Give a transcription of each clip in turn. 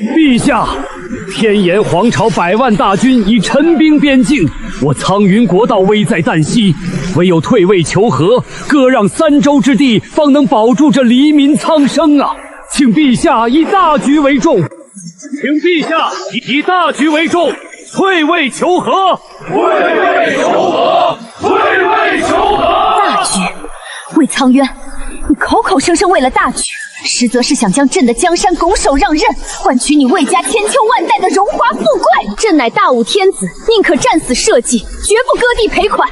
陛下，天炎皇朝100万大军已陈兵边境，我苍云国道危在旦夕，唯有退位求和，割让3州之地，方能保住这黎民苍生啊！请陛下以大局为重，请陛下以大局为重，退位求和，退位求和，退位求和。大局，魏苍渊，你口口声声为了大局，实则是想将朕的江山拱手让任，换取你魏家千秋万代的荣华富贵。朕乃大武天子，宁可战死社稷，绝不割地赔款。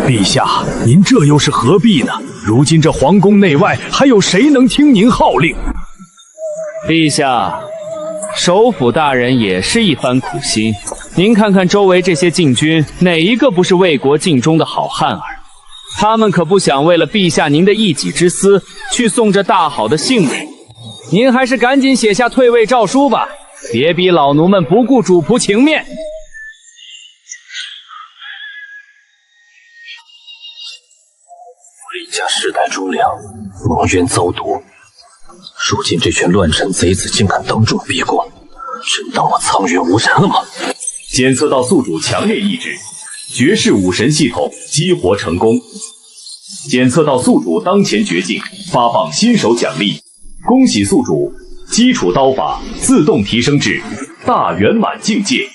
陛下，您这又是何必呢？如今这皇宫内外，还有谁能听您号令？陛下，首辅大人也是一番苦心。您看看周围这些禁军，哪一个不是为国尽忠的好汉儿？他们可不想为了陛下您的一己之私，去送这大好的性命。您还是赶紧写下退位诏书吧，别逼老奴们不顾主仆情面。魏家世代忠良，蒙冤遭夺，如今这群乱臣贼子竟敢当众逼宫，真当我苍云无人了吗？检测到宿主强烈意志，绝世武神系统激活成功。检测到宿主当前绝境，发放新手奖励。恭喜宿主，基础刀法自动提升至大圆满境界。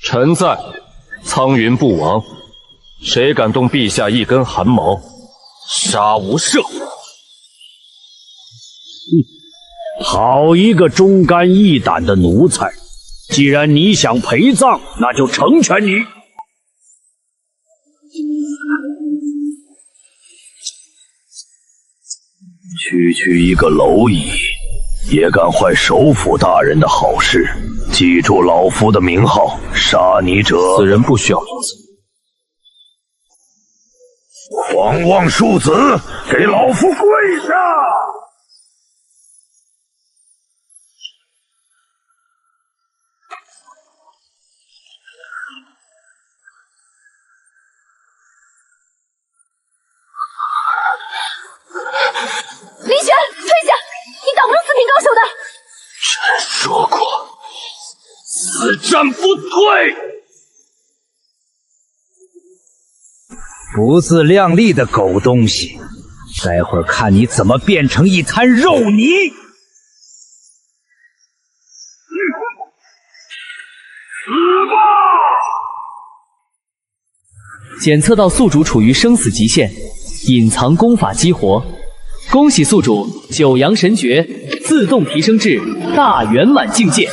臣在，苍云不亡。谁敢动陛下一根汗毛，杀无赦！好一个忠肝义胆的奴才！既然你想陪葬，那就成全你。区一个蝼蚁，也敢坏首辅大人的好事！记住老夫的名号，杀你者，此人不需要名字。狂妄庶子，给老夫跪下！林玄，退下！你挡不住四品高手的。朕说过，此战不退。不自量力的狗东西，待会儿看你怎么变成一滩肉泥！死吧！检测到宿主处于生死极限，隐藏功法激活。恭喜宿主九阳神诀自动提升至大圆满境界。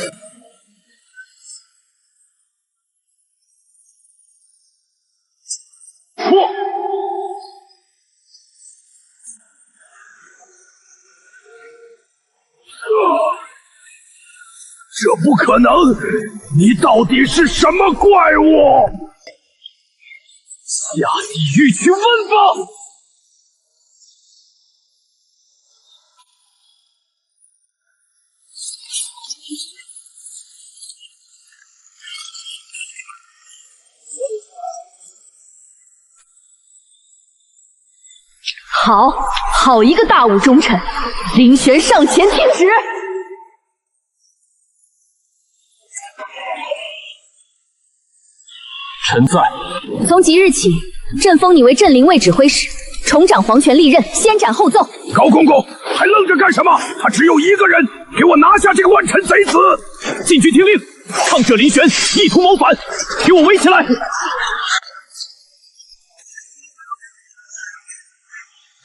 这不可能！你到底是什么怪物？下地狱去问吧！好一个大武忠臣！林玄上前听旨。臣在。从即日起，朕封你为镇灵卫指挥使，重掌皇权利刃，先斩后奏。高公公，还愣着干什么？他只有一个人，给我拿下这个万臣贼子！禁军听令，抗者林玄意图谋反，给我围起来！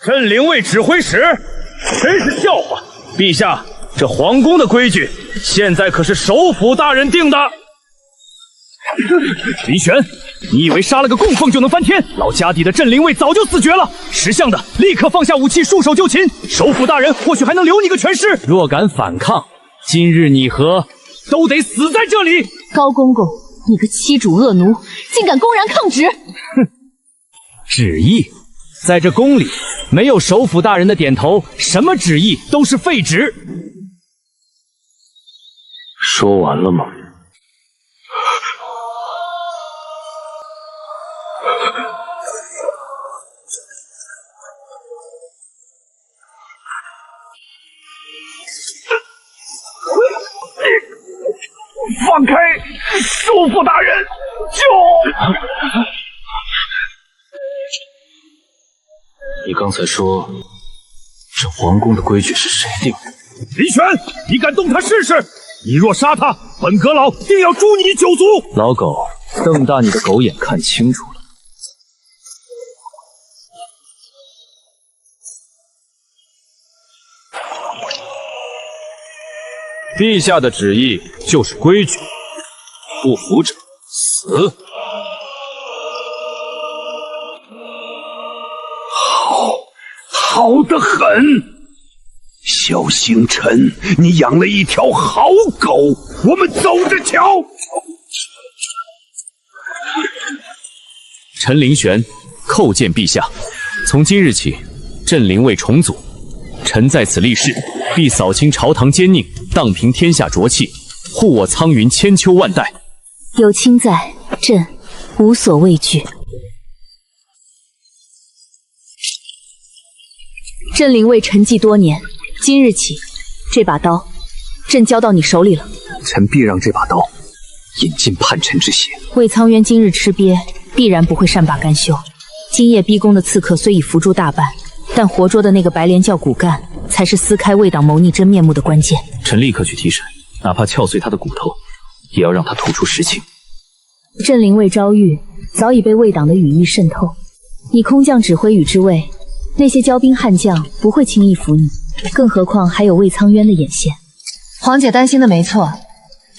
镇灵卫指挥使，真是笑话！陛下，这皇宫的规矩，现在可是首辅大人定的。林玄，你以为杀了个供奉就能翻天？老家底的镇灵卫早就死绝了！识相的，立刻放下武器，束手就擒。首辅大人或许还能留你个全尸。若敢反抗，今日你和都得死在这里！高公公，你个欺主恶奴，竟敢公然抗旨！哼，旨意在这宫里，没有首府大人的点头，什么旨意都是废纸。说完了吗？放开，首府大人，救！你刚才说，这皇宫的规矩是谁定的？林玄，你敢动他试试？你若杀他，本阁老定要诛你九族！老狗，瞪大你的狗眼，看清楚了。陛下的旨意就是规矩，不服者死。好得很。萧星辰，你养了一条好狗，我们走着瞧。陈灵玄叩见陛下，从今日起，朕灵位重组，臣在此立誓，必扫清朝堂奸佞，荡平天下浊气，护我苍云千秋万代。有卿在，朕无所畏惧。朕灵位沉寂多年，今日起，这把刀，朕交到你手里了。臣必让这把刀饮尽叛臣之血。魏苍渊今日吃瘪，必然不会善罢甘休。今夜逼宫的刺客虽已伏诛大半，但活捉的那个白莲教骨干，才是撕开魏党谋逆真面目的关键。臣立刻去提审，哪怕撬碎他的骨头，也要让他吐出实情。朕灵位昭玉早已被魏党的羽翼渗透，你空降指挥羽之位，那些骄兵悍将不会轻易服你，更何况还有魏苍渊的眼线。皇姐担心的没错，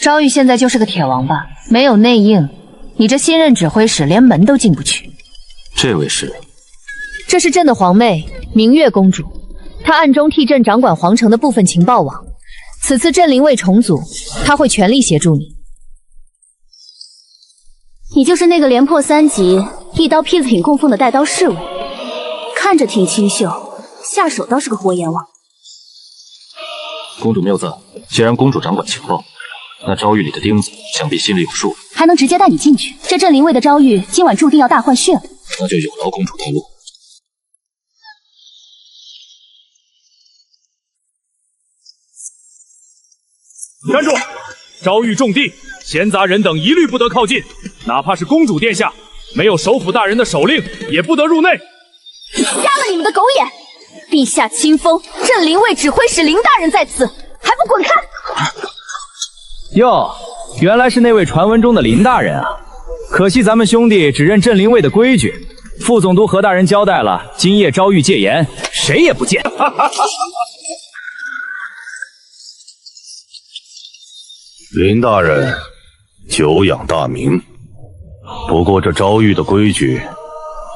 昭玉现在就是个铁王八，没有内应，你这新任指挥使连门都进不去。这位是？这是朕的皇妹明月公主，她暗中替朕掌管皇城的部分情报网。此次朕灵位重组，她会全力协助你。你就是那个连破3级、一刀劈子挺供奉的带刀侍卫，看着挺清秀，下手倒是个活阎王。公主谬赞，既然公主掌管情报，那昭玉里的钉子想必心里有数，还能直接带你进去。这镇灵位的昭玉今晚注定要大换血了。那就有劳公主带路。站住！昭玉重地，闲杂人等一律不得靠近，哪怕是公主殿下，没有首府大人的手令，也不得入内。瞎了你们的狗眼！陛下亲封，镇灵卫指挥使林大人在此，还不滚开！哟，原来是那位传闻中的林大人啊！可惜咱们兄弟只认镇灵卫的规矩，副总督何大人交代了，今夜昭玉戒严，谁也不见。林大人，久仰大名。不过这昭玉的规矩，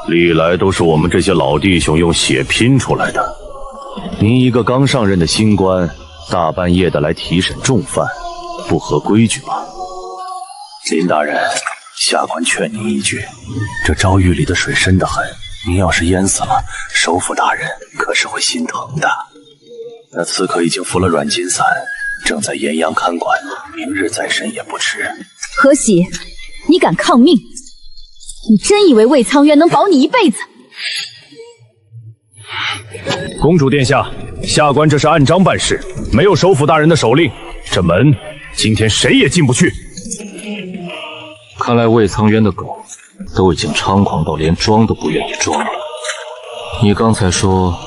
历来都是我们这些老弟兄用血拼出来的。您一个刚上任的新官，大半夜的来提审重犯，不合规矩吗？林大人，下官劝您一句，这昭玉里的水深得很，您要是淹死了，首府大人可是会心疼的。那刺客已经服了软禁散，正在岩阳看管，明日再审也不迟。何喜，你敢抗命？你真以为魏苍渊能保你一辈子？公主殿下，下官这是按章办事，没有首府大人的手令，这门今天谁也进不去。看来魏苍渊的狗都已经猖狂到连装都不愿意装了。你刚才说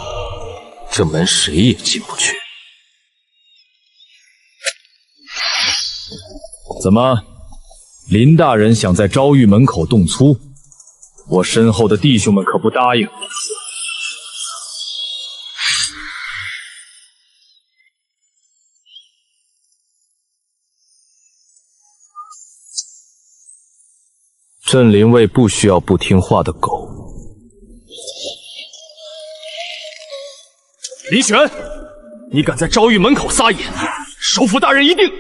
这门谁也进不去，怎么，林大人想在昭玉门口动粗？我身后的弟兄们可不答应。镇灵卫不需要不听话的狗。林玄，你敢在昭玉门口撒野，首府大人一定。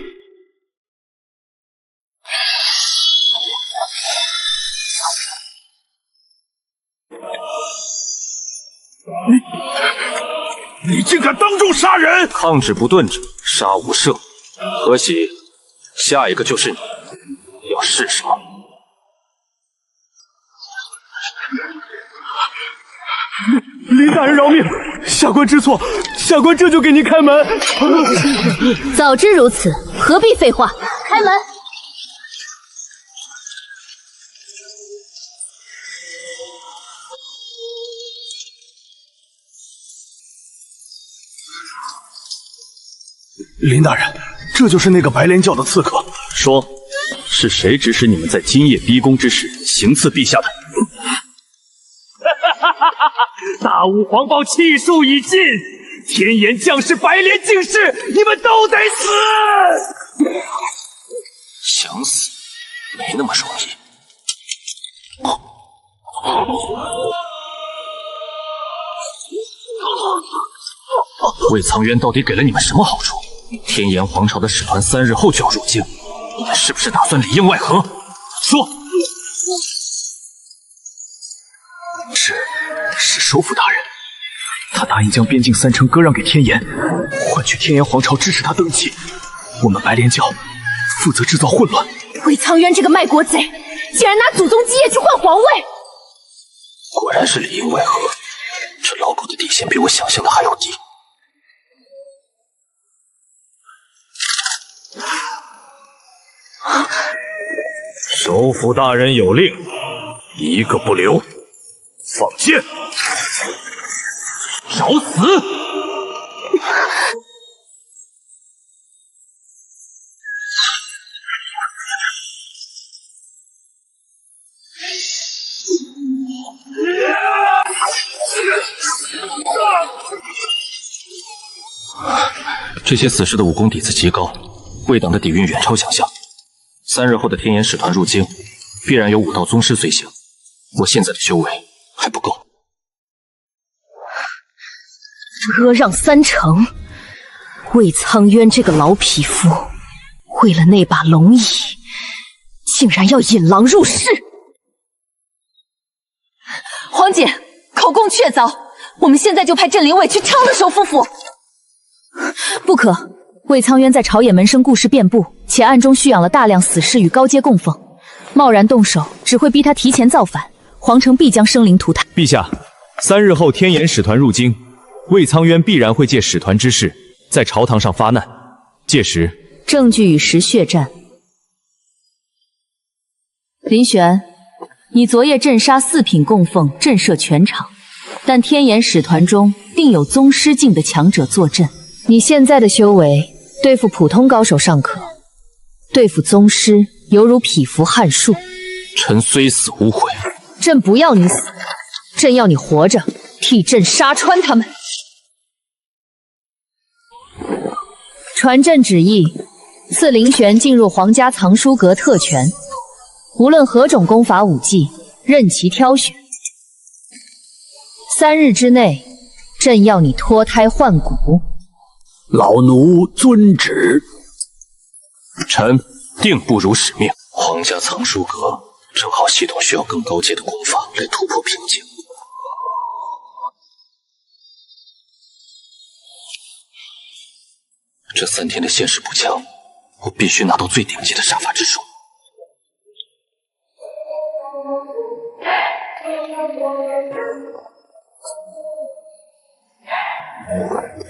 你竟敢当众杀人！抗旨不顿者，杀无赦。何喜，下一个就是你，要试什么？林大人饶命，下官知错，下官这就给您开门。早知如此，何必废话？开门！林大人，这就是那个白莲教的刺客。说，是谁指使你们在今夜逼宫之时行刺陛下的？大武皇报气数已尽，天眼将士白莲竟士，你们都得死！想死没那么容易。魏苍渊到底给了你们什么好处？天炎皇朝的使团3日后就要入京，你们是不是打算里应外合？说。是首府大人，他答应将边境3城割让给天炎，换取天炎皇朝支持他登基。我们白莲教负责制造混乱。魏苍渊这个卖国贼，竟然拿祖宗基业去换皇位！果然是里应外合，这老狗的底线比我想象的还要低。首府大人有令，一个不留。放箭！找死！这些死士的武功底子极高，魏党的底蕴远超想象。3日后的天炎使团入京，必然有武道宗师随行。我现在的修为还不够。割让3城，魏苍渊这个老匹夫，为了那把龙椅，竟然要引狼入室。皇姐，口供确凿，我们现在就派镇灵卫去抄了首府府。不可，魏苍渊在朝野门生故事遍布，且暗中蓄养了大量死士与高阶供奉，贸然动手，只会逼他提前造反。皇城必将生灵涂炭。陛下，3日后天炎使团入京，魏苍渊必然会借使团之势在朝堂上发难。届时，证据与时血战。林玄，你昨夜镇杀4品供奉，震慑全场，但天炎使团中定有宗师境的强者坐镇。你现在的修为，对付普通高手尚可，对付宗师犹如匹夫撼树。臣虽死无悔。朕不要你死，朕要你活着，替朕杀穿他们。传朕旨意，赐林玄进入皇家藏书阁特权，无论何种功法武技，任其挑选。3日之内，朕要你脱胎换骨。老奴遵旨。臣定不辱使命。皇家藏书阁正好系统需要更高阶的功法来突破瓶颈。这3天的现世补强，我必须拿到最顶级的杀伐之术。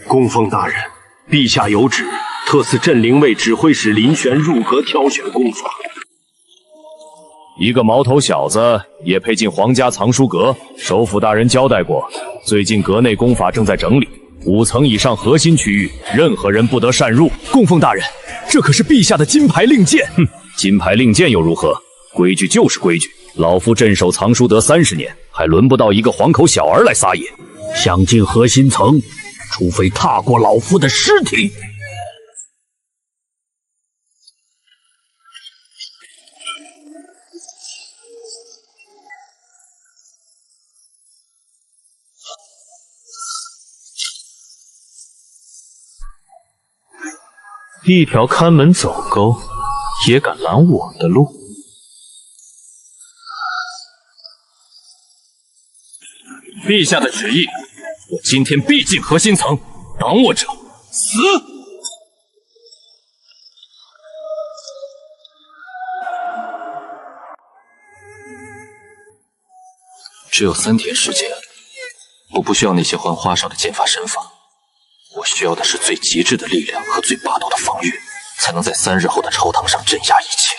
供奉大人，陛下有旨，特赐镇灵卫指挥使林玄入阁挑选功法。一个毛头小子也配进皇家藏书阁？首府大人交代过，最近阁内功法正在整理，5层以上核心区域，任何人不得擅入。供奉大人，这可是陛下的金牌令箭。哼，金牌令箭又如何？规矩就是规矩。老夫镇守藏书阁30年，还轮不到一个黄口小儿来撒野。想进核心层，除非踏过老夫的尸体。一条看门走沟，也敢拦我的路？陛下的旨意，我今天必进核心层，挡我者死！只有3天时间，我不需要那些还花哨的剑法身法，我需要的是最极致的力量和最霸道的防御，才能在3日后的朝堂上镇压一切。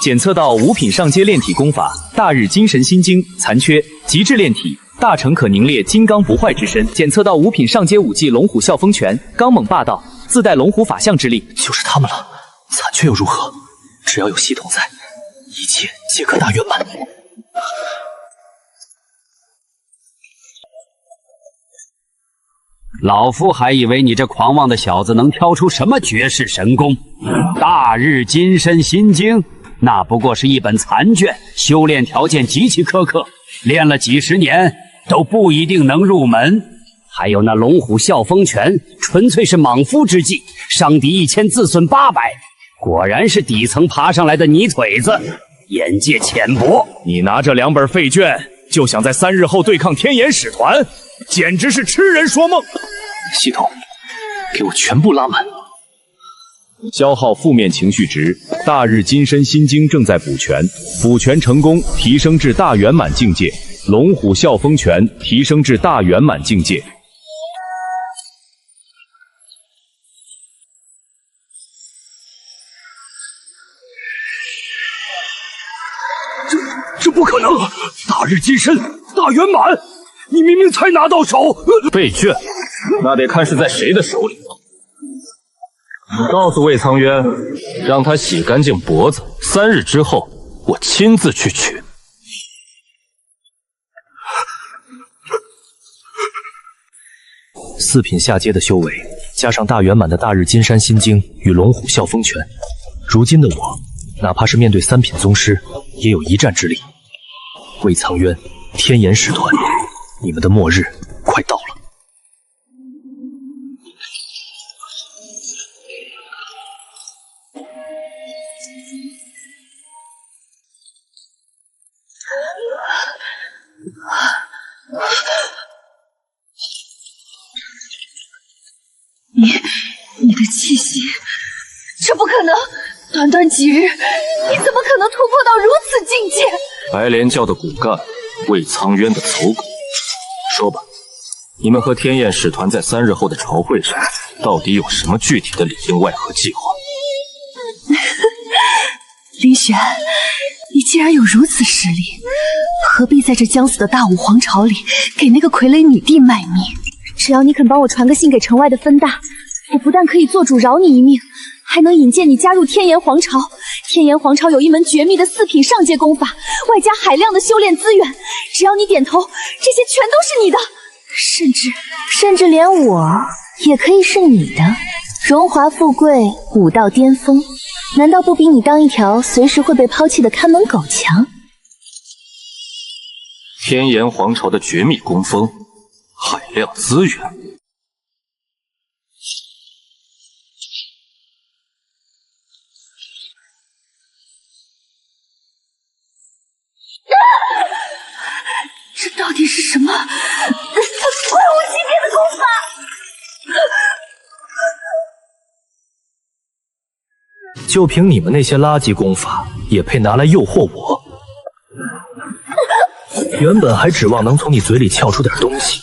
检测到5品上阶炼体功法大日金神心经残缺，极致炼体大成可凝裂金刚不坏之身。检测到5品上阶武技龙虎啸风拳，刚猛霸道，自带龙虎法相之力。就是他们了，残缺又如何？只要有系统在，一切皆可大圆满。老夫还以为你这狂妄的小子能挑出什么绝世神功，大日金身心经。那不过是一本残卷，修炼条件极其苛刻，练了几十年都不一定能入门。还有那龙虎啸风拳，纯粹是莽夫之计，伤敌1000，自损800，果然是底层爬上来的泥腿子，眼界浅薄。你拿这2本废卷，就想在3日后对抗天眼使团，简直是痴人说梦！系统，给我全部拉满。消耗负面情绪值，大日金身心经正在补全，补全成功提升至大圆满境界，龙虎啸风拳提升至大圆满境界。这不可能！大日金身，大圆满，你明明才拿到手。废卷，那得看是在谁的手里。你告诉魏苍渊，让他洗干净脖子，3日之后我亲自去取。4品下阶的修为，加上大圆满的大日金山心经与龙虎啸风拳，如今的我，哪怕是面对3品宗师，也有一战之力。魏苍渊，天眼使团，你们的末日快到了。你的气息，这不可能！短短几日，你怎么可能突破到如此境界？白莲教的骨干，魏苍渊的走狗。说吧，你们和天焰使团在3日后的朝会上，到底有什么具体的里应外合计划？林玄，你既然有如此实力，何必在这将死的大武皇朝里给那个傀儡女帝卖命？只要你肯帮我传个信给城外的分大，我不但可以做主饶你一命，还能引荐你加入天炎皇朝。天炎皇朝有一门绝密的4品上阶功法，外加海量的修炼资源，只要你点头，这些全都是你的，甚至连我也可以是你的。荣华富贵，武道巅峰，难道不比你当一条随时会被抛弃的看门狗强？天炎皇朝的绝密功锋，海量资源。这到底是什么怪物级别的功法？就凭你们那些垃圾功法，也配拿来诱惑我？原本还指望能从你嘴里撬出点东西，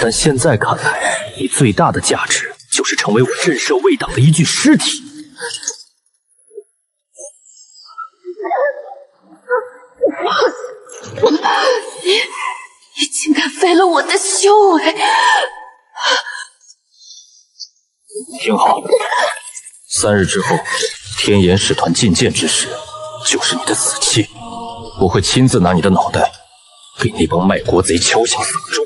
但现在看来，你最大的价值就是成为我震慑魏党的一具尸体。你竟敢废了我的修为！听好，3日之后，天炎使团觐见之时，就是你的死期。我会亲自拿你的脑袋，给那帮卖国贼敲响死钟。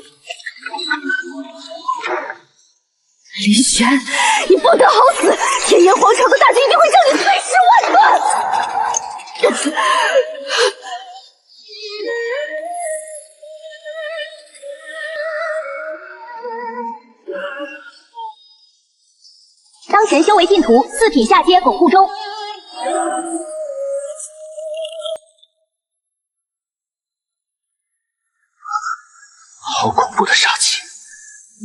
林玄，你不得好死！天炎皇朝的大军一定会让你碎尸万段！神修为进图，四品下阶巩固中。好恐怖的杀气，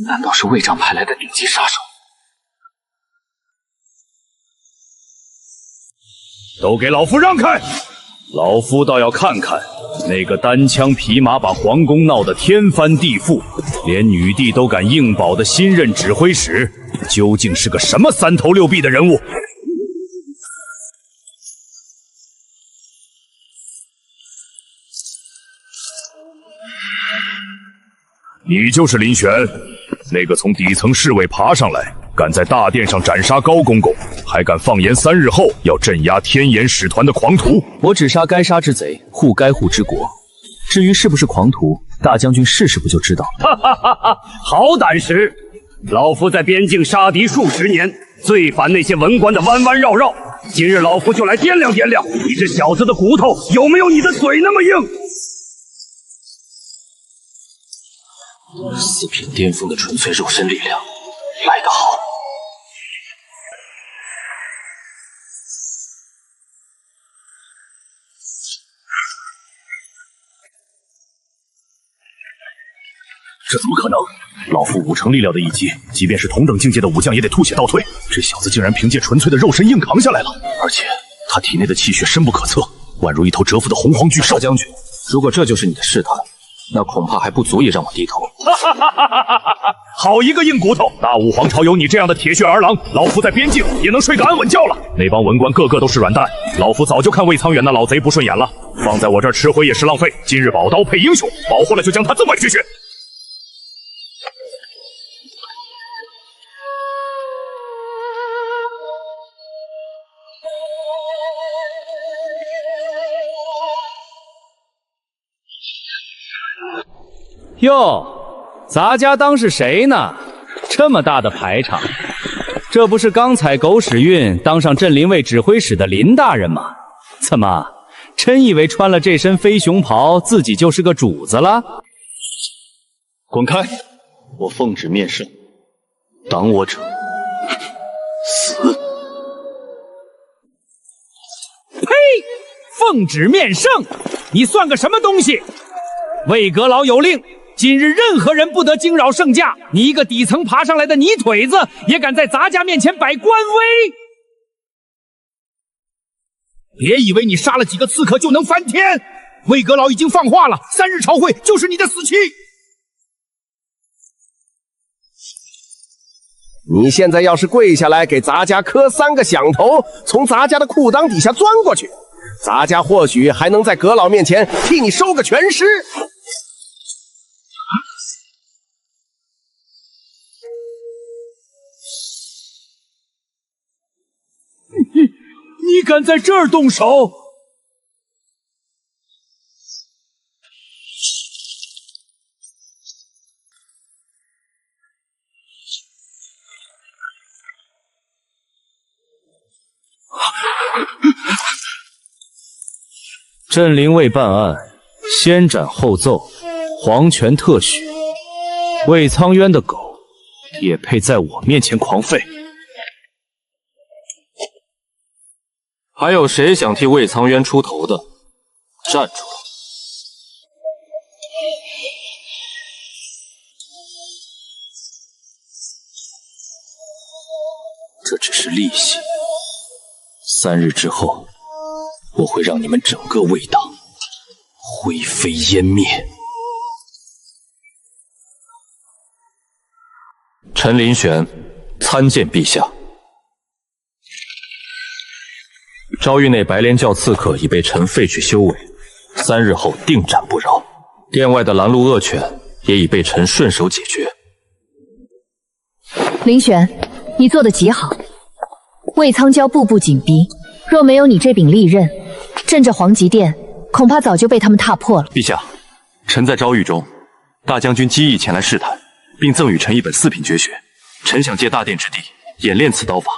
难道是魏长派来的顶级杀手？都给老夫让开！老夫倒要看看那个单枪匹马把皇宫闹得天翻地覆，连女帝都敢硬保的新任指挥使，究竟是个什么三头六臂的人物？你就是林玄，那个从底层侍卫爬上来，敢在大殿上斩杀高公公，还敢放言3日后要镇压天眼使团的狂徒。我只杀该杀之贼，护该护之国。至于是不是狂徒，大将军试试不就知道了？哈哈哈哈！好胆识！老夫在边境杀敌数十年，最烦那些文官的弯弯绕绕。今日老夫就来掂量掂量，你这小子的骨头有没有你的嘴那么硬。4品巅峰的纯粹肉身力量，来得好。这怎么可能？老夫5成力量的一击，即便是同等境界的武将也得吐血倒退。这小子竟然凭借纯粹的肉身硬扛下来了，而且他体内的气血深不可测，宛如一头蛰伏的洪荒巨兽。大将军，如果这就是你的试探，那恐怕还不足以让我低头。好一个硬骨头！大武皇朝有你这样的铁血儿郎，老夫在边境也能睡个安稳觉了。那帮文官个个都是软蛋，老夫早就看魏苍远那老贼不顺眼了，放在我这儿吃灰也是浪费。今日宝刀配英雄，保活了就将他这么削削。哟，咱家当是谁呢？这么大的排场，这不是刚踩狗屎运当上镇灵卫指挥使的林大人吗？怎么，真以为穿了这身飞熊袍，自己就是个主子了？滚开！我奉旨面圣，挡我者死！呸！奉旨面圣，你算个什么东西？魏阁老有令，今日任何人不得惊扰圣驾。你一个底层爬上来的泥腿子，也敢在咱家面前摆官威？别以为你杀了几个刺客就能翻天！魏阁老已经放话了，3日朝会就是你的死期。你现在要是跪下来给咱家磕3个响头，从咱家的裤裆底下钻过去，咱家或许还能在阁老面前替你收个全尸。你敢在这儿动手？镇灵卫办案，先斩后奏，皇权特许。魏苍渊的狗也配在我面前狂吠？还有谁想替魏苍渊出头的？站住！这只是利息，3日之后，我会让你们整个魏党灰飞烟灭。陈林玄参见陛下。诏狱内白莲教刺客已被臣废去修为，3日后定斩不饶。殿外的拦路恶犬也已被臣顺手解决。林玄，你做得极好。魏苍教步步紧逼，若没有你这柄利刃，朕这皇极殿恐怕早就被他们踏破了。陛下，臣在诏狱中，大将军机意前来试探，并赠予臣一本4品绝学。臣想借大殿之地演练此刀法，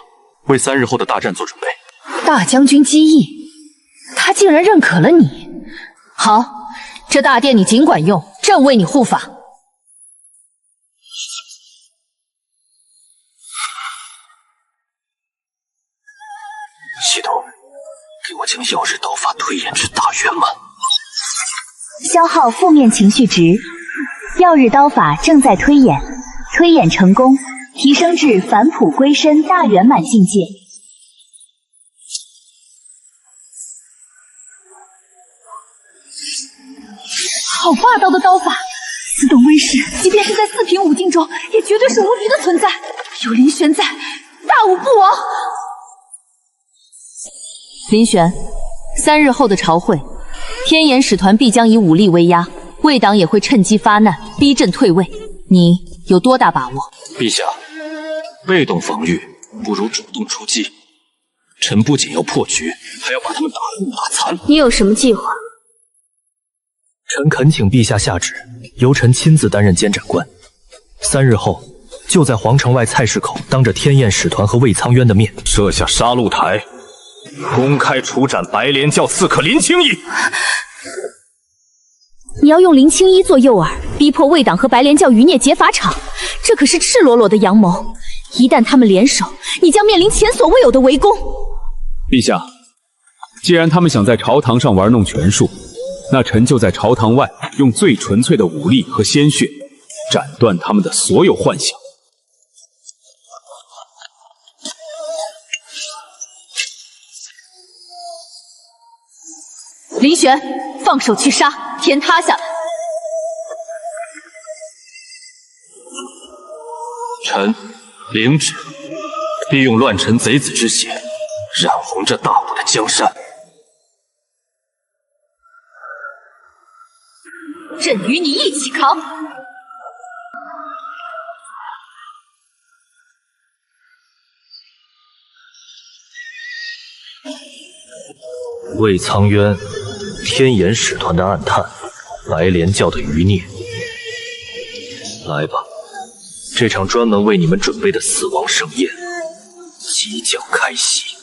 为3日后的大战做准备。大将军机意，他竟然认可了你。好，这大殿你尽管用，朕为你护法。我将耀日刀法推演至大圆满。消耗负面情绪值，耀日刀法正在推演，推演成功，提升至返璞归真大圆满境界。好霸道的刀法！此等威势，即便是在四品武境中，也绝对是无敌的存在。有林玄在，大武不亡。林玄，3日后的朝会，天眼使团必将以武力威压，魏党也会趁机发难，逼朕退位。你有多大把握？陛下，被动防御不如主动出击。臣不仅要破局，还要把他们打晕打残。你有什么计划？臣恳请陛下下旨，由臣亲自担任监斩官。3日后，就在皇城外菜市口，当着天焰使团和魏苍渊的面，设下杀戮台，公开处斩白莲教刺客林青衣。你要用林青衣做诱饵，逼迫魏党和白莲教余孽劫法场，这可是赤裸裸的阳谋。一旦他们联手，你将面临前所未有的围攻。陛下，既然他们想在朝堂上玩弄权术，那臣就在朝堂外用最纯粹的武力和鲜血，斩断他们的所有幻想。林玄，放手去杀，天塌下来！臣领旨，必用乱臣贼子之血，染红这大武的江山。朕与你一起扛！魏苍渊，天眼使团的暗探，白莲教的余孽。来吧，这场专门为你们准备的死亡盛宴即将开席。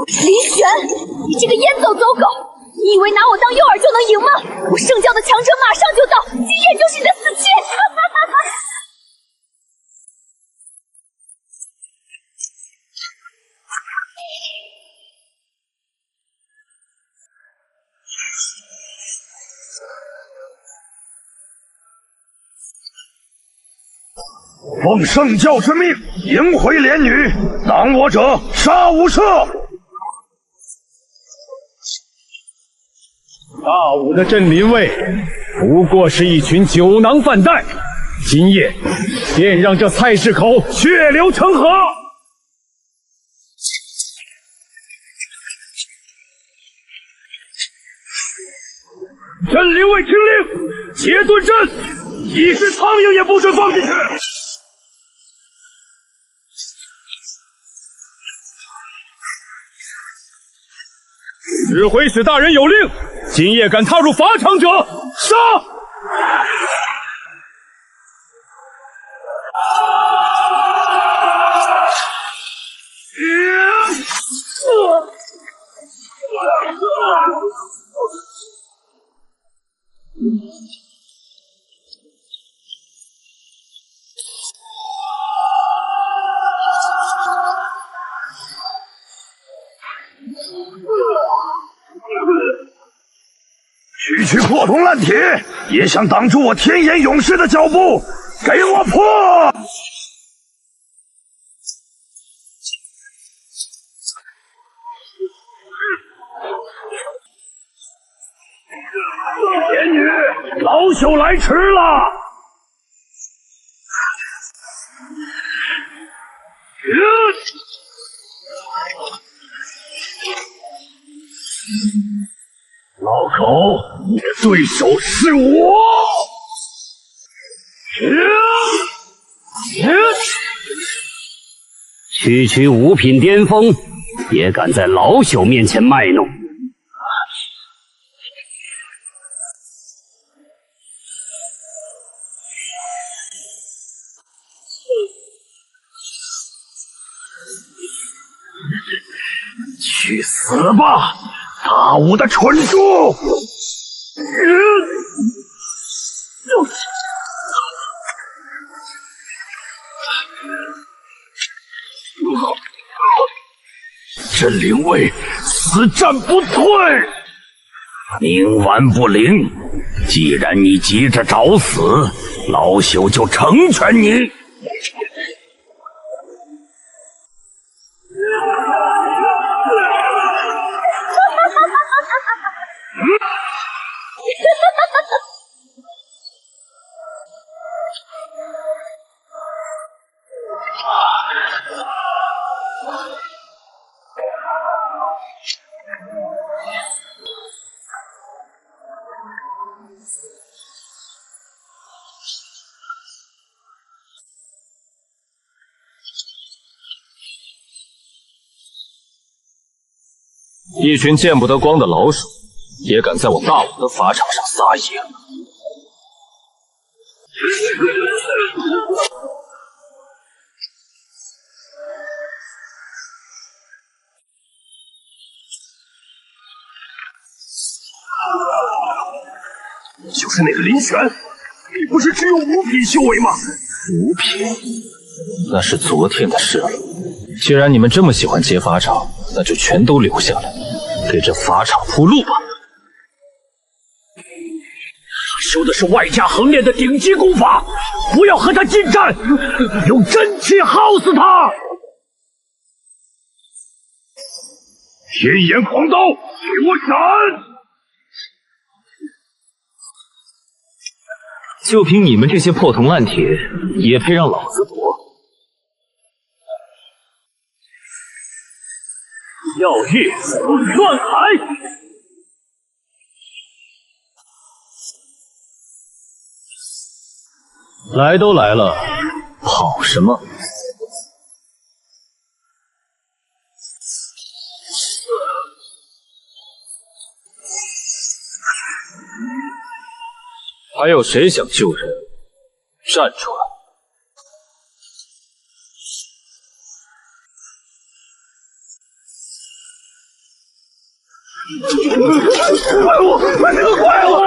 林玄，你这个烟走走狗！你以为拿我当诱饵就能赢吗？我圣教的强者马上就到，今夜就是你的死期！奉圣教之命，迎回莲女，挡我者杀无赦。大武的镇临卫不过是一群酒囊饭袋，今夜便让这菜市口血流成河。镇临卫听令，截断阵，一只苍蝇也不准放进去。指挥使大人有令，今夜敢踏入法场者，杀！区区破铜烂铁，也想挡住我天眼勇士的脚步？给我破！仙女，老朽来迟了。老狗，你的对手是我！区区5品巅峰，也敢在老朽面前卖弄？去死吧，大武的蠢猪！镇灵卫死战不退，冥顽不灵。既然你急着找死，老朽就成全你。一群见不得光的老鼠，也敢在我大武的法场上撒野！就是那个林玄，你不是只有5品修为吗？5品，那是昨天的事了。既然你们这么喜欢劫法场，那就全都留下来，给这法场铺路吧。他修的是外家横练的顶级功法，不要和他近战，用真气耗死他！天眼狂刀，给我斩！就凭你们这些破铜烂铁，也配让老子躲？耀月乱海，来都来了，跑什么？还有谁想救人？站出来！怪物！那个怪物！快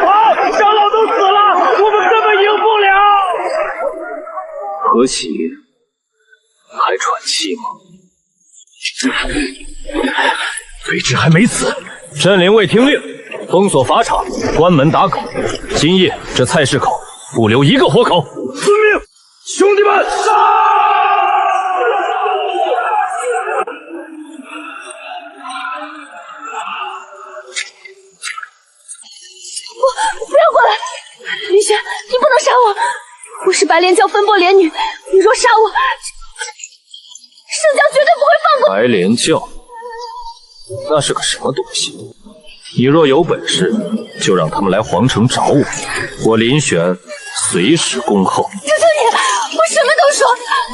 跑！长老都死了，我们根本赢不了。何喜还喘气吗？对峙还没死。镇灵卫听令，封锁法场，关门打狗。今夜这菜市口不留一个活口。遵命，兄弟们，杀！不要过来！林轩，你不能杀我！我是白莲教分拨莲女，你若杀我，圣教绝对不会放过。白莲教，那是个什么东西？你若有本事，就让他们来皇城找我，我林玄随时恭候。求求你，我什么都说。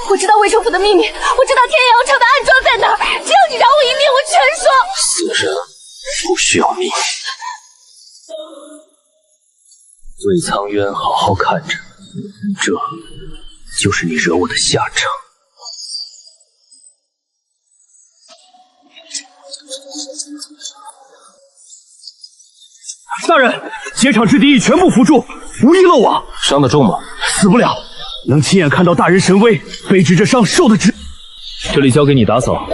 我知道魏首府的秘密，我知道天阳城的暗桩在哪儿，只要你饶我一命，我全说。死人不需要秘密。魏苍渊，好好看着，这就是你惹我的下场。大人，劫场之敌已全部伏住，无一漏网。伤得重吗？死不了，能亲眼看到大人神威，卑职这伤受得值。这里交给你打扫，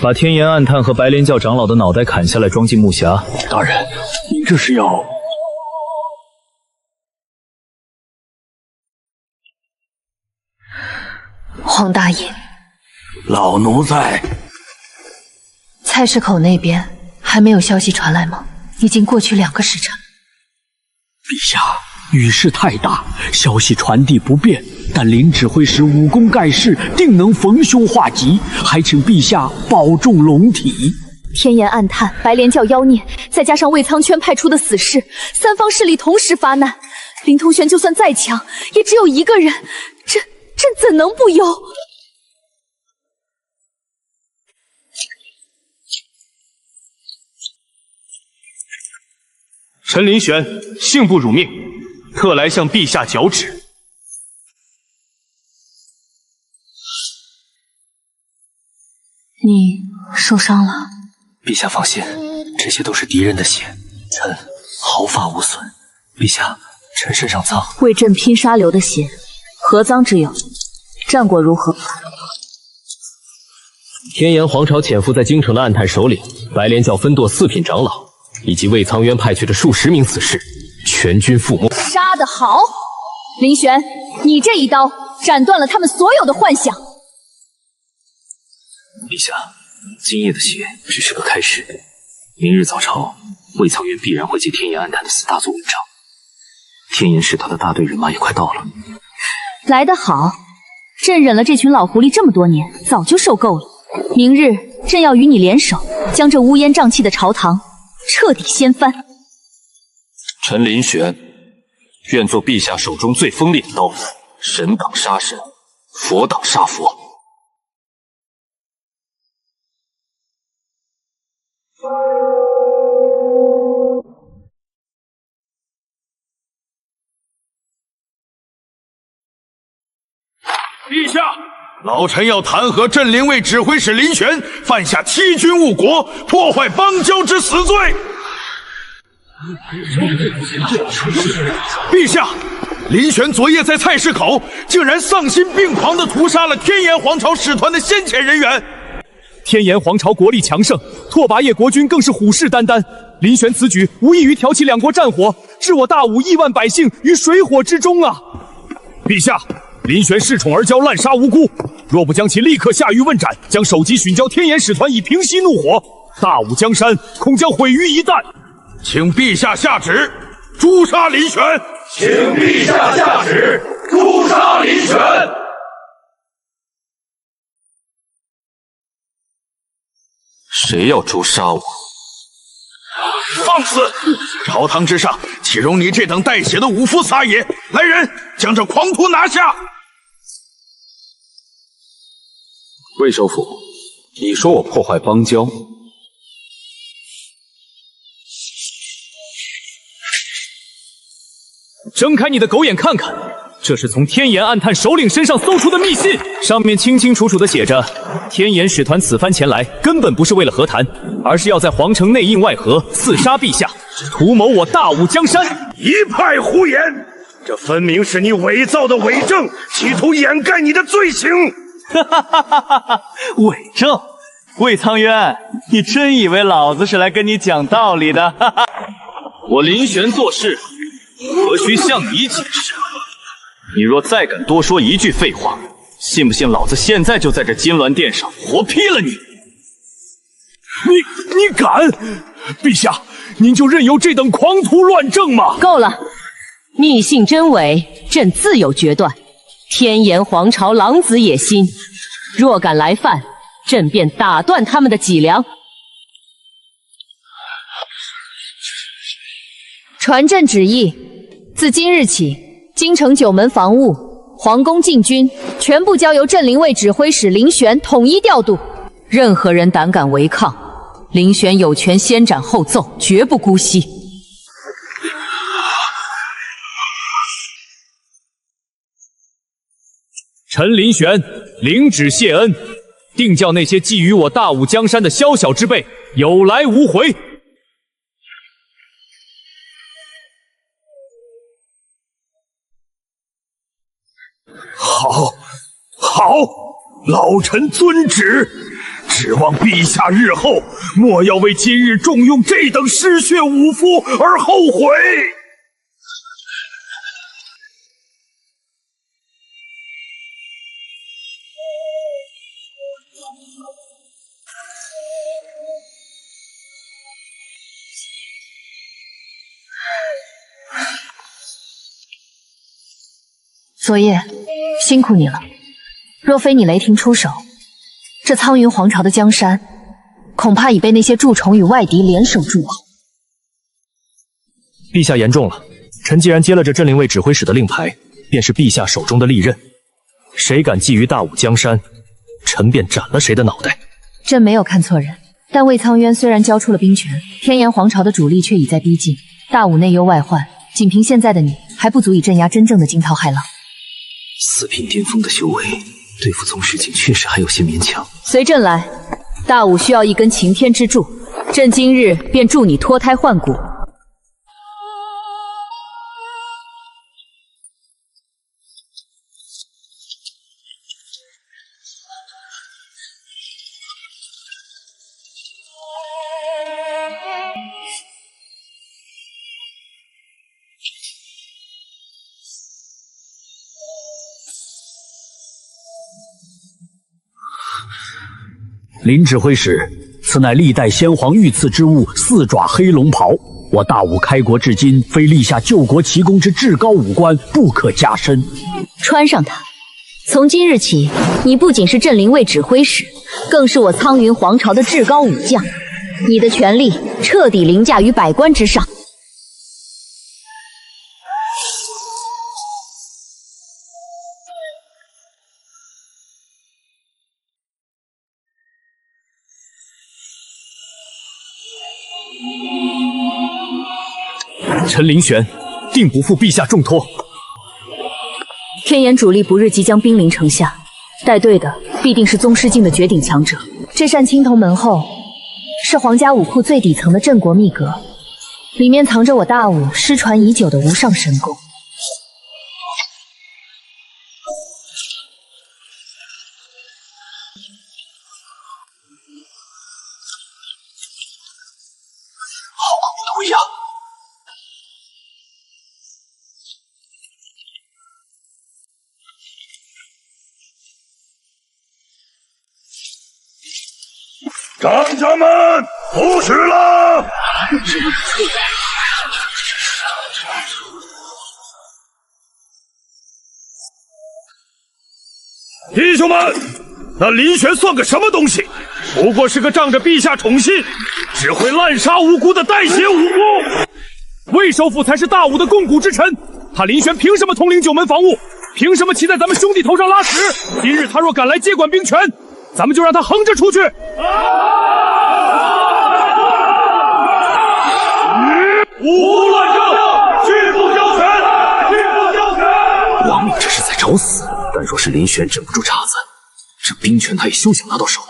把天颜暗探和白莲教长老的脑袋砍下来，装进木匣。大人，您这是要……黄大爷，老奴在。菜市口那边还没有消息传来吗？已经过去2个时辰。陛下，雨势太大，消息传递不便，但林指挥使武功盖世，定能逢凶化吉，还请陛下保重龙体。天颜暗探、白莲教妖孽，再加上魏苍圈派出的死士，3方势力同时发难，林同玄就算再强，也只有一个人，这怎能不忧？陈林玄幸不辱命，特来向陛下脚趾。你受伤了？陛下放心，这些都是敌人的血，臣毫发无损。陛下，臣身上脏，为朕拼杀流的血，何脏之有？战果如何？天炎皇朝潜伏在京城的暗探首领白莲教分舵4品长老，以及魏苍渊派去的数十名死士，全军覆没。杀得好，林玄，你这一刀斩断了他们所有的幻想。陛下，今夜的血只是个开始，明日早朝，魏苍渊必然会借天炎暗探的死大做文章。天炎使团的大队人马也快到了。来得好，朕忍了这群老狐狸这么多年，早就受够了。明日朕要与你联手，将这乌烟瘴气的朝堂彻底掀翻。陈林玄愿做陛下手中最锋利的刀，神挡杀神，佛挡杀佛。陛下，老臣要弹劾镇灵卫指挥使林玄犯下欺君误国、破坏邦交之死罪。陛下，林玄昨夜在菜市口竟然丧心病狂地屠杀了天炎皇朝使团的先遣人员。天炎皇朝国力强盛，拓跋业国君更是虎视眈眈。林玄此举无异于挑起两国战火，置我大武亿万百姓于水火之中啊！陛下，林玄恃宠而骄，滥杀无辜，若不将其立刻下狱问斩，将首级寻交天炎使团以平息怒火，大武江山恐将毁于一旦。请陛下下旨，诛杀林玄。请陛下下旨，诛杀林玄。谁要诛杀我？放肆！朝堂之上，岂容你这等带血的武夫撒野！来人，将这狂徒拿下！魏首府，你说我破坏邦交？睁开你的狗眼看看，这是从天炎暗探首领身上搜出的密信，上面清清楚楚地写着，天炎使团此番前来，根本不是为了和谈，而是要在皇城内应外合，刺杀陛下，图谋我大武江山。一派胡言！这分明是你伪造的伪证，企图掩盖你的罪行。哈哈哈哈哈！伪证？魏苍渊，你真以为老子是来跟你讲道理的？哈哈！我林玄做事，何须向你解释？你若再敢多说一句废话，信不信老子现在就在这金銮殿上活劈了你？你敢？陛下，您就任由这等狂徒乱政吗？够了，密信真伪，朕自有决断。天炎皇朝狼子野心，若敢来犯，朕便打断他们的脊梁。传朕旨意，自今日起，京城9门防务、皇宫禁军全部交由镇灵卫指挥使林玄统一调度。任何人胆敢违抗，林玄有权先斩后奏，绝不姑息。臣林玄领旨谢恩，定叫那些觊觎我大武江山的宵小之辈有来无回。好，老臣遵旨。指望陛下日后莫要为今日重用这等嗜血武夫而后悔。昨夜辛苦你了，若非你雷霆出手，这苍云皇朝的江山恐怕已被那些蛀虫与外敌联手蛀空。陛下言重了，臣既然接了这镇灵卫指挥使的令牌，便是陛下手中的利刃。谁敢觊觎大武江山，臣便斩了谁的脑袋。朕没有看错人，但魏苍渊虽然交出了兵权，天炎皇朝的主力却已在逼近。大武内忧外患，仅凭现在的你，还不足以镇压真正的惊涛骇浪。四品巅峰的修为，对付宗师境确实还有些勉强。随朕来，大武需要一根擎天之柱，朕今日便助你脱胎换骨。林指挥使，此乃历代先皇御赐之物——四爪黑龙袍。我大武开国至今，非立下救国奇功之至高武官，不可加身。穿上它，从今日起，你不仅是镇灵卫指挥使，更是我苍云皇朝的至高武将。你的权力彻底凌驾于百官之上。臣林玄定不负陛下重托。天眼主力不日即将兵临城下，带队的必定是宗师境的绝顶强者。这扇青铜门后，是皇家武库最底层的镇国秘阁，里面藏着我大武失传已久的无上神功。好恐怖的威压！长家们，出使了！弟兄们，那林玄算个什么东西？不过是个仗着陛下宠信，只会滥杀无辜的带血武夫。魏首府才是大武的肱骨之臣，他林玄凭什么统领九门防务？凭什么骑在咱们兄弟头上拉屎？今日他若敢来接管兵权，咱们就让他横着出去！无乱政，拒不交权，拒不交权！王母这是在找死，但若是林玄镇不住岔子，这兵权他也休想拿到手。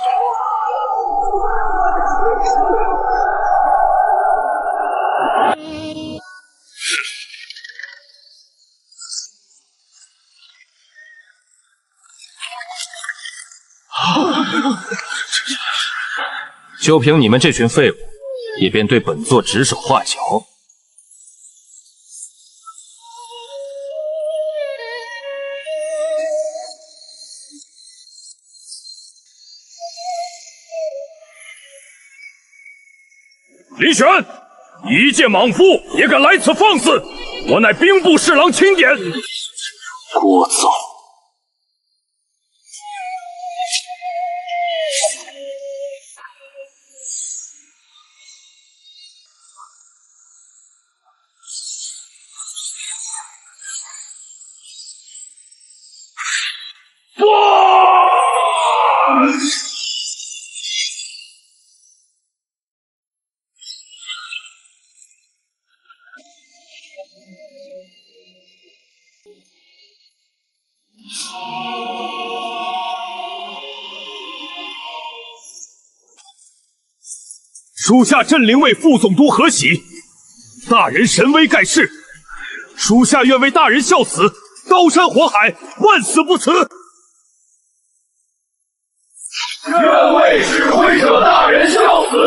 就凭你们这群废物，也便对本座指手画脚？林玄，一介莽夫也敢来此放肆！我乃兵部侍郎钦点。聒噪！属下镇灵卫副总督何喜，大人神威盖世，属下愿为大人效死，刀山火海，万死不辞。愿为指挥者大人效死。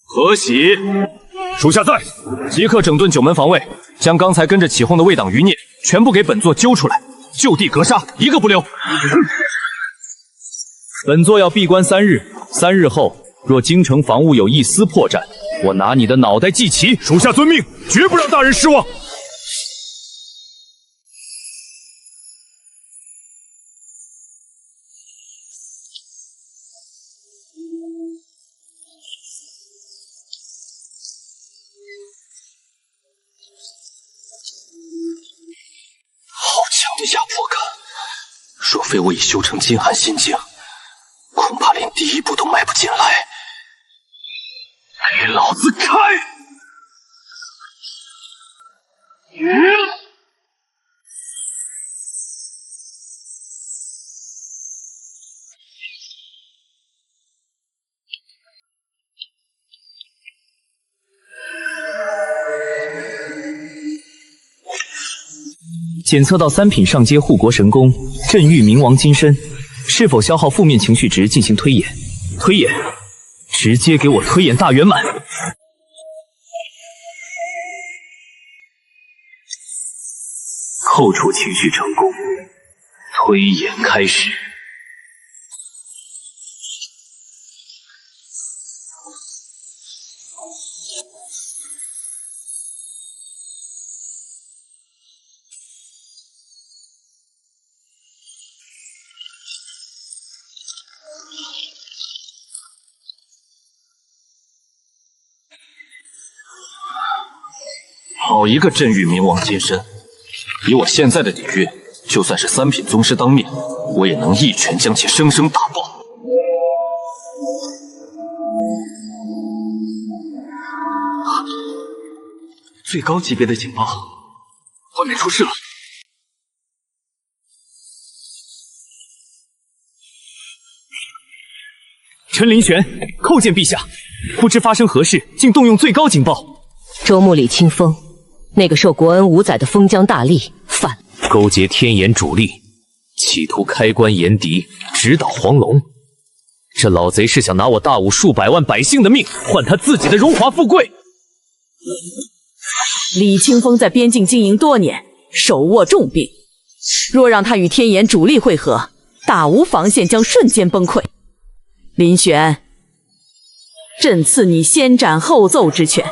何喜，属下在，即刻整顿九门防卫，将刚才跟着起哄的魏党余孽全部给本座揪出来，就地格杀，一个不留。本座要闭关3日，3日后若京城防务有一丝破绽，我拿你的脑袋祭旗。属下遵命，绝不让大人失望。好强的压迫感，若非我已修成金寒心境，恐怕连第一步都迈不进来。给老子开！检测到3品上阶护国神功镇狱冥王金身，是否消耗负面情绪值进行推演？推演，直接给我推演大圆满！扣除情绪成功，推演开始。好一个镇狱冥王金身！以我现在的底蕴，就算是3品宗师当面，我也能一拳将其生生打爆。最高级别的警报，外面出事了！陈灵玄，叩见陛下！不知发生何事，竟动用最高警报。周穆李清风，那个受国恩5载的封疆大吏反勾结天眼主力，企图开关严敌，直捣黄龙。这老贼是想拿我大武数百万百姓的命，换他自己的荣华富贵。李清风在边境经营多年，手握重兵，若让他与天眼主力会合，大吴防线将瞬间崩溃。林玄，朕赐你先斩后奏之权，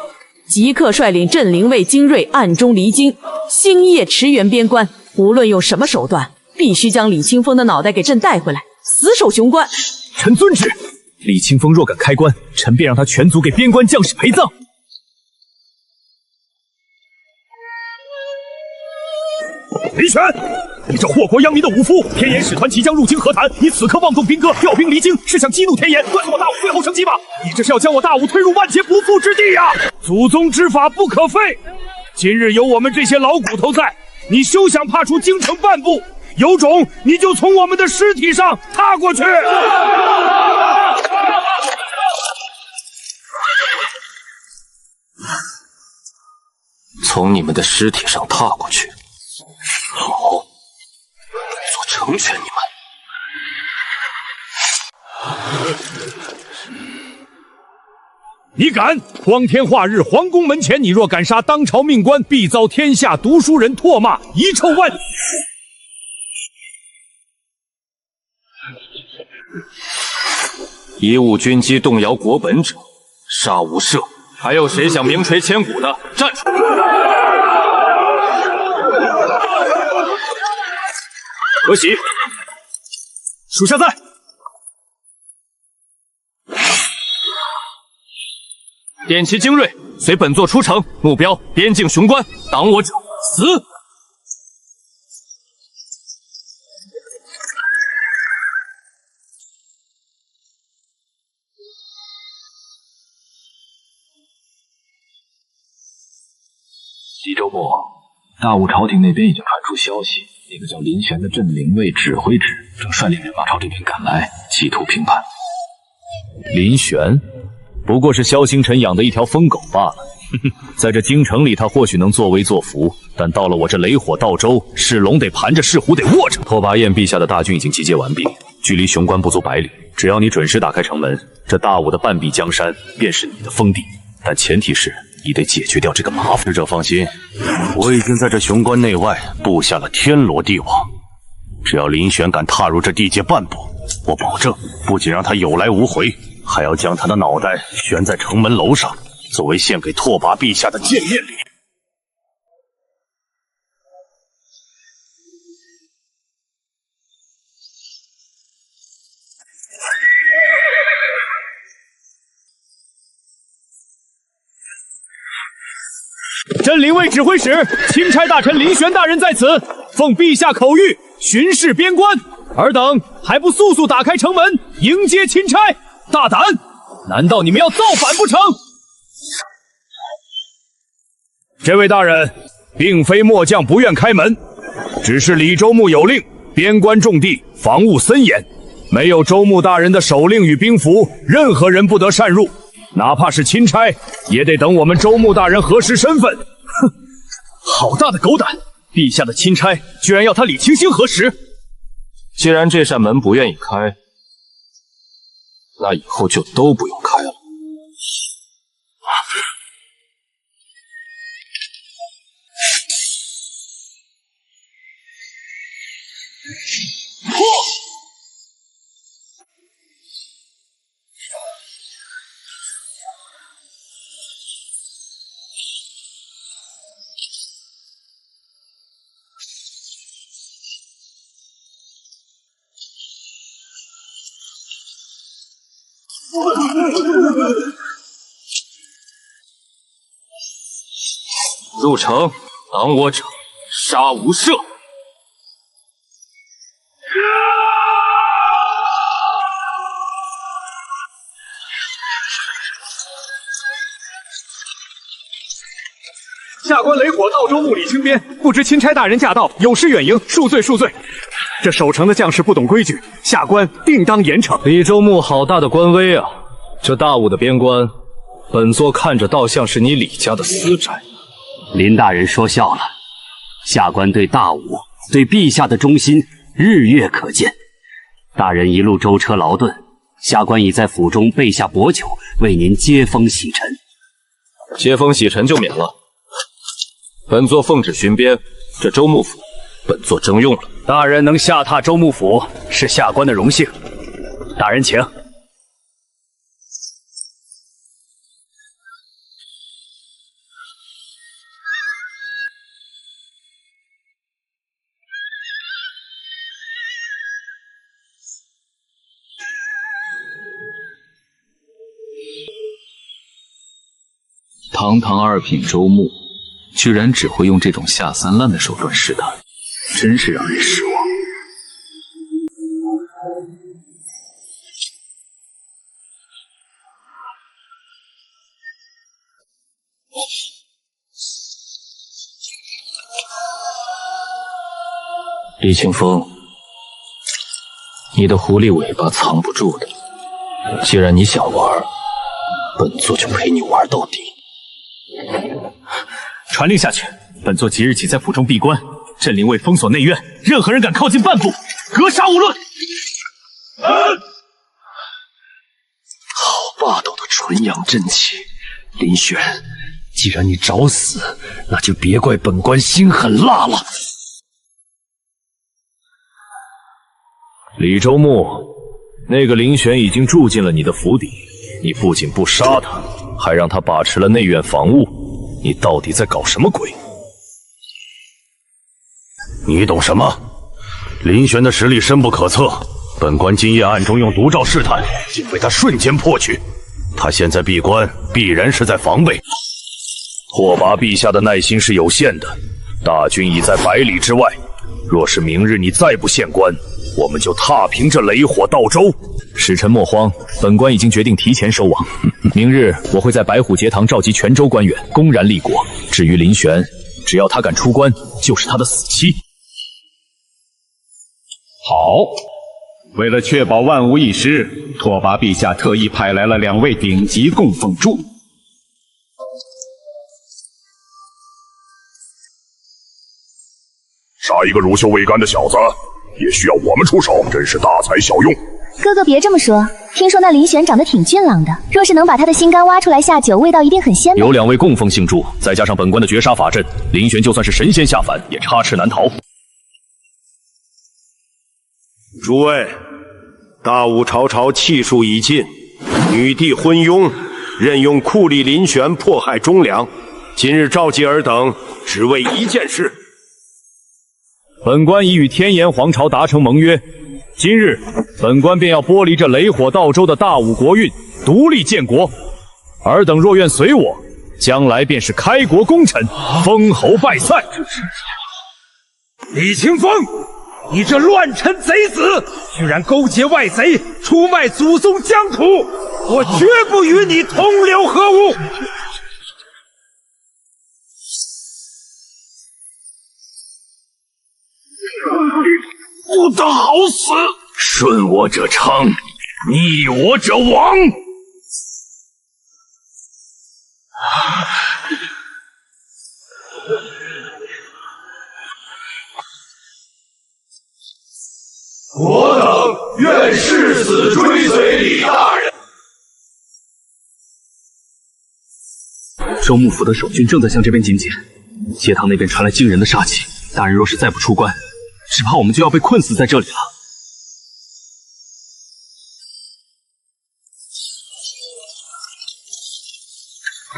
即刻率领镇灵卫精锐暗中离京，星夜驰援边关。无论用什么手段，必须将李清风的脑袋给朕带回来，死守雄关。臣遵旨。李清风若敢开关，臣便让他全族给边关将士陪葬。林玄，你这祸国殃民的武夫！天眼使团即将入京和谈，你此刻妄动兵戈，调兵离京，是想激怒天眼，断送我大武最后生机吗？你这是要将我大武推入万劫不复之地呀！祖宗之法不可废，今日有我们这些老骨头在，你休想踏出京城半步，有种你就从我们的尸体上踏过去！从你们的尸体上踏过去。好，做成全你们！你敢！光天化日，皇宫门前，你若敢杀当朝命官，必遭天下读书人唾骂，遗臭万年。贻误军机，动摇国本者，杀无赦。还有谁想名垂千古的？站出来！何喜，属下在。点齐精锐，随本座出城，目标边境雄关，挡我者死！西周末，大武朝廷那边已经传出消息，那个叫林玄的镇灵卫指挥使正率领人马朝这边赶来，企图平叛。林玄不过是萧星辰养的一条疯狗罢了。在这京城里，他或许能作威作福，但到了我这雷火道州，是龙得盘着，是虎得卧着。拓跋彦陛下的大军已经集结完毕，距离雄关不足100里。只要你准时打开城门，这大武的半壁江山便是你的封地。但前提是你得解决掉这个麻烦。使者放心，我已经在这雄关内外布下了天罗地网，只要林玄敢踏入这地界半步，我保证不仅让他有来无回，还要将他的脑袋悬在城门楼上，作为献给拓跋陛下的见面礼。镇灵卫指挥使钦差大臣林玄大人在此，奉陛下口谕巡视边关。尔等还不速速打开城门迎接钦差？大胆！难道你们要造反不成？这位大人，并非末将不愿开门，只是李州牧有令，边关重地，防务森严，没有州牧大人的手令与兵符，任何人不得擅入，哪怕是钦差，也得等我们州牧大人核实身份。哼，好大的狗胆！陛下的钦差居然要他李清兴核实。既然这扇门不愿意开，那以后就都不用开了。入城，挡我者杀无赦。下官雷火道州牧李清边，不知钦差大人驾到，有失远迎，恕罪恕罪。这守城的将士不懂规矩，下官定当严惩。李州牧好大的官威啊！这大武的边关，本座看着倒像是你李家的私宅。林大人说笑了，下官对大武、对陛下的忠心日月可见。大人一路舟车劳顿，下官已在府中备下薄酒，为您接风洗尘。接风洗尘就免了。本座奉旨巡边，这州牧府，本座征用了。大人能下榻州牧府，是下官的荣幸。大人请。堂堂二品州牧，居然只会用这种下三滥的手段试探，真是让人失望。李清风，你的狐狸尾巴藏不住的。既然你想玩，本座就陪你玩到底。传令下去，本座即日起在府中闭关，镇灵卫封锁内院，任何人敢靠近半步，格杀勿论。好霸道的纯阳真气，林轩，既然你找死，那就别怪本官心狠辣了。李州牧，那个林玄已经住进了你的府邸，你不仅不杀他，还让他把持了内院防务，你到底在搞什么鬼？你懂什么？林玄的实力深不可测，本官今夜暗中用毒罩试探，竟被他瞬间破去。他现在闭关，必然是在防备。拓跋陛下的耐心是有限的，大军已在100里之外。若是明日你再不献关，我们就踏平这雷火道州。使臣莫慌，本官已经决定提前收网。明日我会在白虎节堂召集全州官员，公然立国。至于林玄，只要他敢出关，就是他的死期。好，为了确保万无一失，拓跋陛下特意派来了2位顶级供奉柱。杀一个乳臭未干的小子，也需要我们出手，真是大材小用。哥哥别这么说，听说那林玄长得挺俊朗的，若是能把他的心肝挖出来下酒，味道一定很鲜美。有2位供奉姓祝，再加上本官的绝杀法阵，林玄就算是神仙下凡，也插翅难逃。诸位，大武朝气数已尽，女帝昏庸，任用酷吏林玄迫害忠良。今日召集尔等，只为一件事。本官已与天炎皇朝达成盟约，今日本官便要剥离这雷火道州的大武国运，独立建国。尔等若愿随我，将来便是开国功臣，封侯拜赛。李清风，你这乱臣贼子，居然勾结外贼，出卖祖宗疆土！我绝不与你同流合污！不得好死！顺我者昌，逆我者亡。我等愿誓死追随李大人。州幕府的守军正在向这边紧解，街堂那边传来惊人的杀气。大人若是再不出关，只怕我们就要被困死在这里了。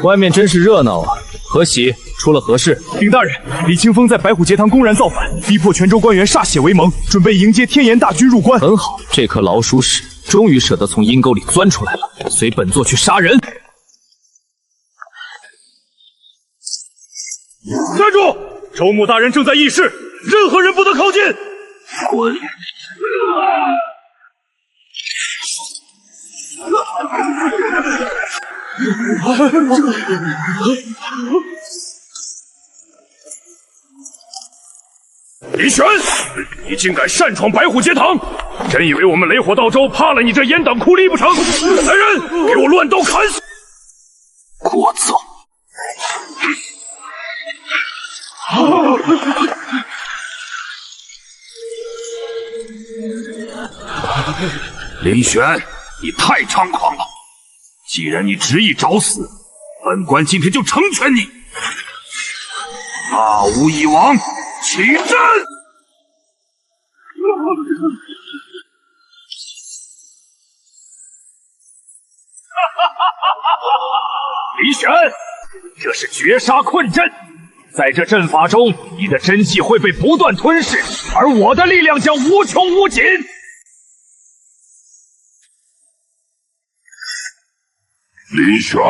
外面真是热闹啊！何喜，出了何事？禀大人，李清风在白虎节堂公然造反，逼迫泉州官员歃血为盟，准备迎接天炎大军入关。很好，这颗老鼠屎终于舍得从阴沟里钻出来了。随本座去杀人。站住！州牧大人正在议事，任何人不得靠近。滚！李玄，你竟敢擅闯白虎节堂！真以为我们雷火道州怕了你这阉党酷吏不成？来人，给我乱刀砍死！聒噪！林玄，你太猖狂了！既然你执意找死，本官今天就成全你。大武已亡，起阵！李玄，这是绝杀困阵，在这阵法中，你的真气会被不断吞噬，而我的力量将无穷无尽。林玄，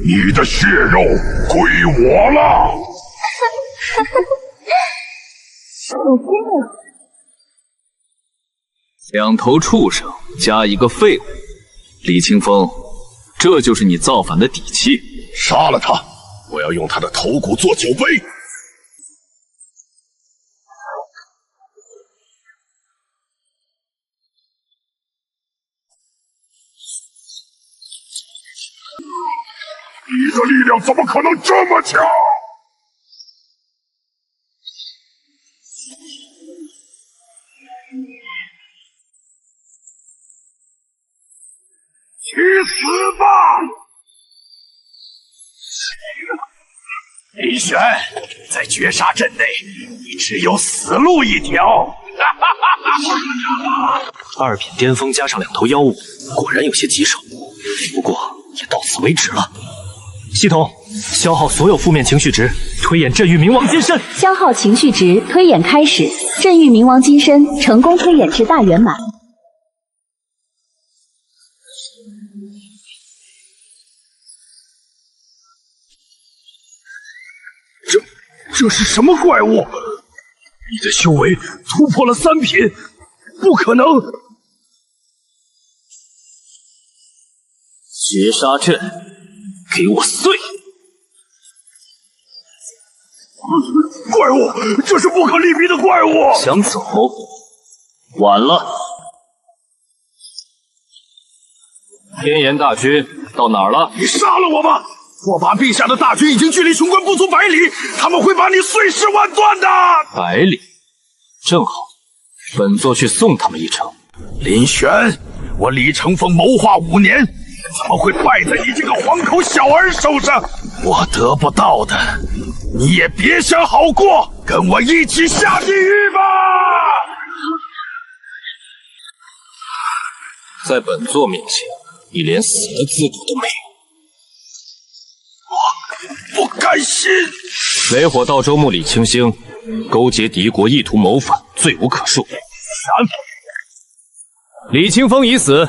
你的血肉归我了。两头畜生加一个废物，李清风，这就是你造反的底气。杀了他！我要用他的头骨做酒杯。你的力量怎么可能这么强？去死吧！李玄，在绝杀阵内，你只有死路一条。二品巅峰加上两头妖物，果然有些棘手。不过也到此为止了。系统，消耗所有负面情绪值，推演镇狱冥王金身。消耗情绪值，推演开始。镇狱冥王金身成功推演至大圆满。这是什么怪物？你的修为突破了3品，不可能！绝杀阵，给我碎！怪物，这是不可力敌的怪物！想走，晚了。天炎大军到哪儿了？你杀了我吧！我把陛下的大军已经距离雄关不足100里，他们会把你碎尸万段的。100里，正好，本座去送他们一程。林玄，我李承风谋划5年，怎么会败在你这个黄口小儿手上？我得不到的，你也别想好过，跟我一起下地狱吧！在本座面前，你连死的资格都没有。不甘心！雷火道州牧李清兴勾结敌国，意图谋反，罪无可恕。李清风已死，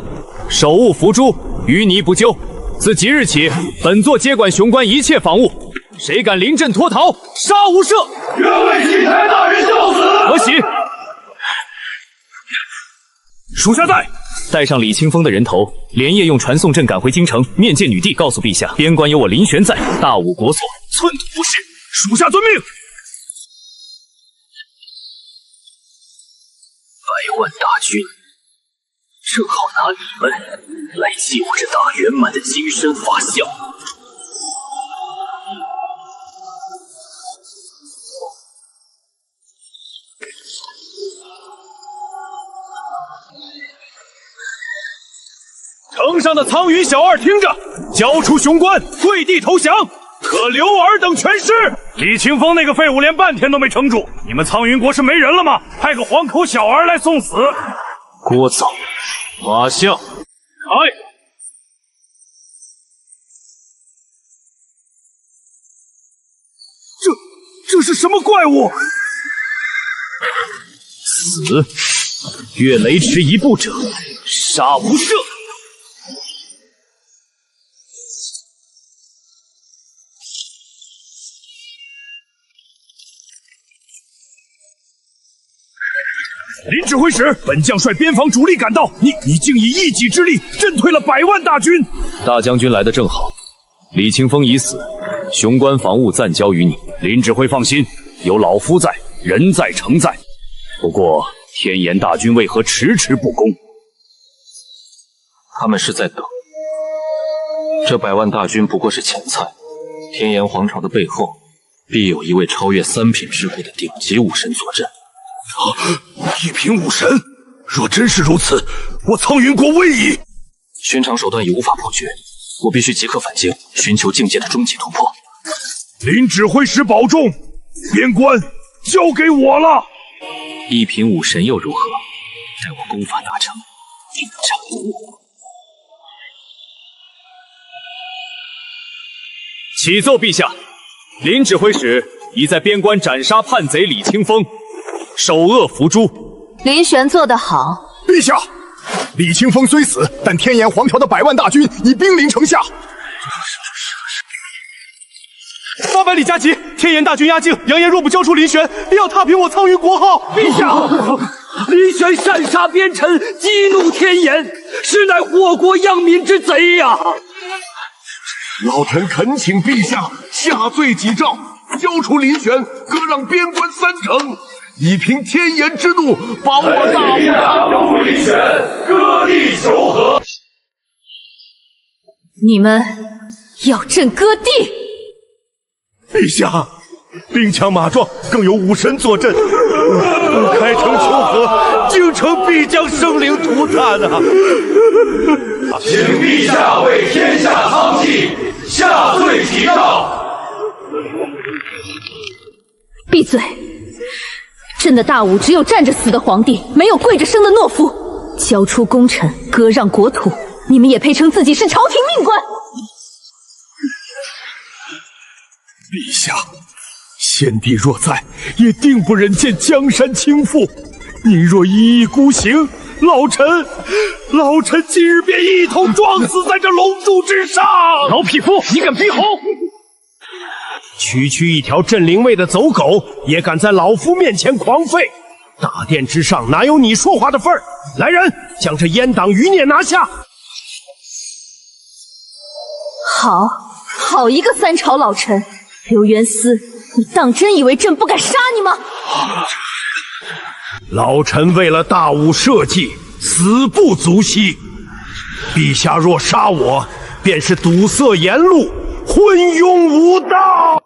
手握伏诛，淤泥不救。自即日起，本座接管雄关一切防务，谁敢临阵脱逃，杀无赦！愿为祭台大人效死！何喜，属下在。带上李清风的人头，连夜用传送阵赶回京城，面见女帝，告诉陛下，边关有我林玄在，大武国错，寸土不是。属下遵命。100万大军，正好拿你们来祭我这大圆满的金身法相。城上的苍云小二听着，交出雄关，跪地投降，特留尔等全尸。李清风那个废物连半天都没撑住，你们苍云国是没人了吗？派个黄口小儿来送死。聒噪，马相。这是什么怪物？死！越雷池一步者，杀无赦。林指挥使，本将率边防主力赶到，你竟以一己之力震退了100万大军。大将军来得正好，李清风已死，雄关防务暂交于你。林指挥放心，有老夫在，人在城在。不过天炎大军为何迟迟不攻？他们是在等。这100万大军不过是前菜，天炎皇朝的背后必有一位超越3品之辈的顶级武神坐镇。1品武神，若真是如此，我苍云国危矣。寻常手段已无法破局，我必须即刻返京，寻求境界的终极突破。林指挥使保重，边关交给我了。1品武神又如何？待我功法大成，定斩无误。启奏陛下，林指挥使已在边关斩杀叛贼李清风，首恶伏诛。林玄做得好。陛下，李清风虽死，但天炎皇朝的100万大军已兵临城下。800里加急，天炎大军压境，扬言若不交出林玄，必要踏平我苍云国号。陛下，林玄擅杀边臣，激怒天炎，实乃祸国殃民之贼呀！老臣恳请陛下下罪己诏，交出林玄，割让边关3城，以平天炎之怒，保我大武交出林玄，割地求和。你们要朕割地？陛下，兵强马壮，更有武神坐镇，开城求和，京城必将生灵涂炭啊！请陛下为天下苍纪下罪己诏。闭嘴！朕的大武只有站着死的皇帝，没有跪着生的懦夫。交出功臣，割让国土，你们也配称自己是朝廷命官？陛下，先帝若在，也定不忍见江山倾覆。您若一意孤行，老臣今日便一头撞死在这龙柱之上！老匹夫，你敢逼吼？区区一条镇灵卫的走狗，也敢在老夫面前狂吠！大殿之上哪有你说话的份儿？来人，将这阉党余孽拿下！好一个3朝老臣！刘元思，你当真以为朕不敢杀你吗？老臣为了大武社稷，死不足惜。陛下若杀我，便是堵塞言路，昏庸无道。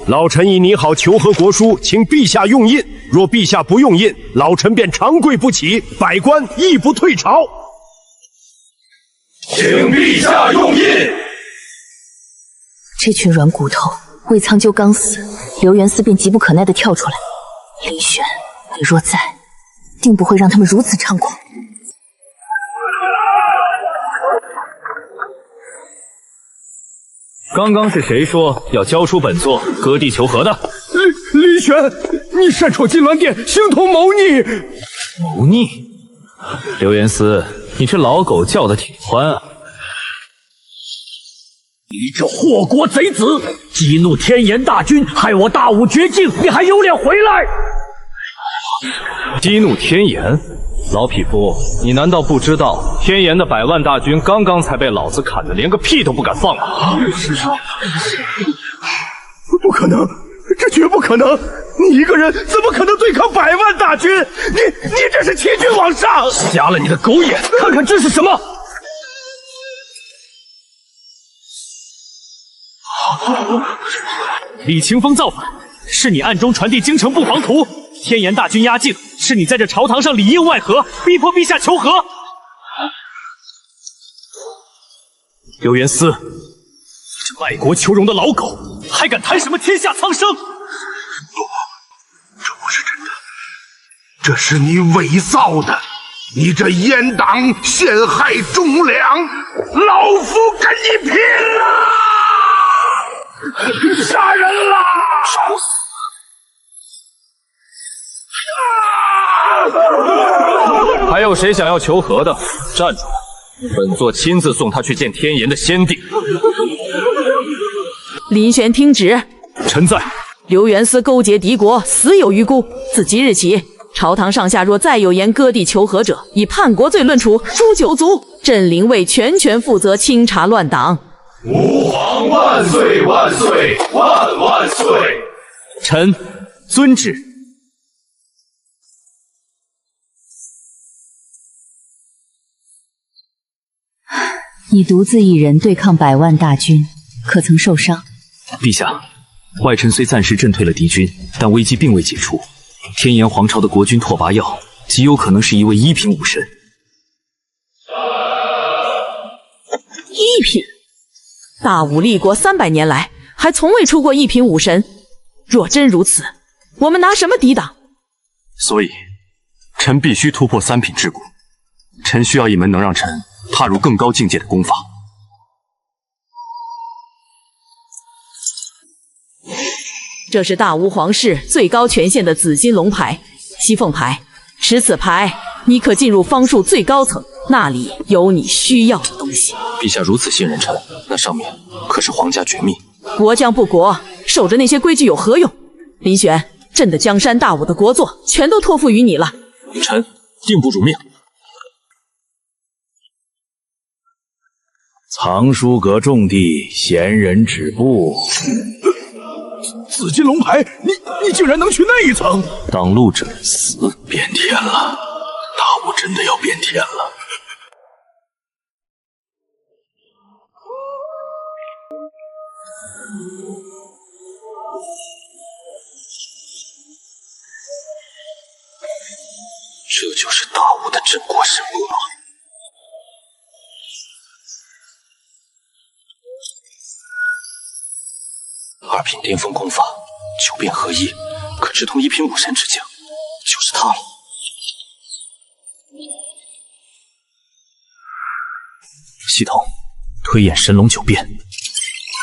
老臣已拟好求和国书，请陛下用印。若陛下不用印，老臣便长跪不起，百官亦不退朝。请陛下用印。这群软骨头，魏苍鸠刚死，刘元思便急不可耐地跳出来。林玄，你若在，定不会让他们如此猖狂。刚刚是谁说要交出本座，割地求和的？林玄，你擅闯金銮殿，形同谋逆！谋逆？刘元思，你这老狗叫的挺欢啊！你这祸国贼子，激怒天炎大军，害我大武绝境，你还有脸回来？激怒天炎，老匹夫，你难道不知道天炎的100万大军刚刚才被老子砍得连个屁都不敢放吗？不可能，这绝不可能！你一个人怎么可能对抗100万大军？你这是欺君罔上！瞎了你的狗眼！看看这是什么？李清风造反，是你暗中传递京城布防图；天炎大军压境，是你在这朝堂上里应外合，逼迫陛下求和。刘元思，这卖国求荣的老狗，还敢谈什么天下苍生？这不是真的，这是你伪造的！你这阉党陷害忠良，老夫跟你拼了！杀人啦！找死！还有谁想要求和的？站出来！本座亲自送他去见天炎的先帝。林玄听旨，臣在。刘元思勾结敌国，死有余辜。自即日起，朝堂上下若再有言割地求和者，以叛国罪论处，诛九族。朕灵位全权负责清查乱党。吾皇万岁万岁万万岁！臣遵旨。你独自一人对抗100万大军，可曾受伤？陛下，外臣虽暂时震退了敌军，但危机并未解除。天炎皇朝的国君拓跋耀极有可能是一位一品武神。一品？大武立国300年来，还从未出过一品武神。若真如此，我们拿什么抵挡？所以，臣必须突破3品之谷。臣需要一门能让臣踏入更高境界的功法。这是大吴皇室最高权限的紫金龙牌、西凤牌。持此牌，你可进入方术最高层，那里有你需要的东西。陛下如此信任臣，那上面可是皇家绝密。国将不国，守着那些规矩有何用？林玄，朕的江山大武的国祚全都托付于你了。臣定不辱命。藏书阁重地，闲人止步。紫金龙牌，你竟然能去那一层？挡路者死。变天了，大武真的要变天了。这就是大武的镇国神功吗？2品巅峰功法，9变合一，可直通1品武神之境，就是他了。系统，推演神龙9变。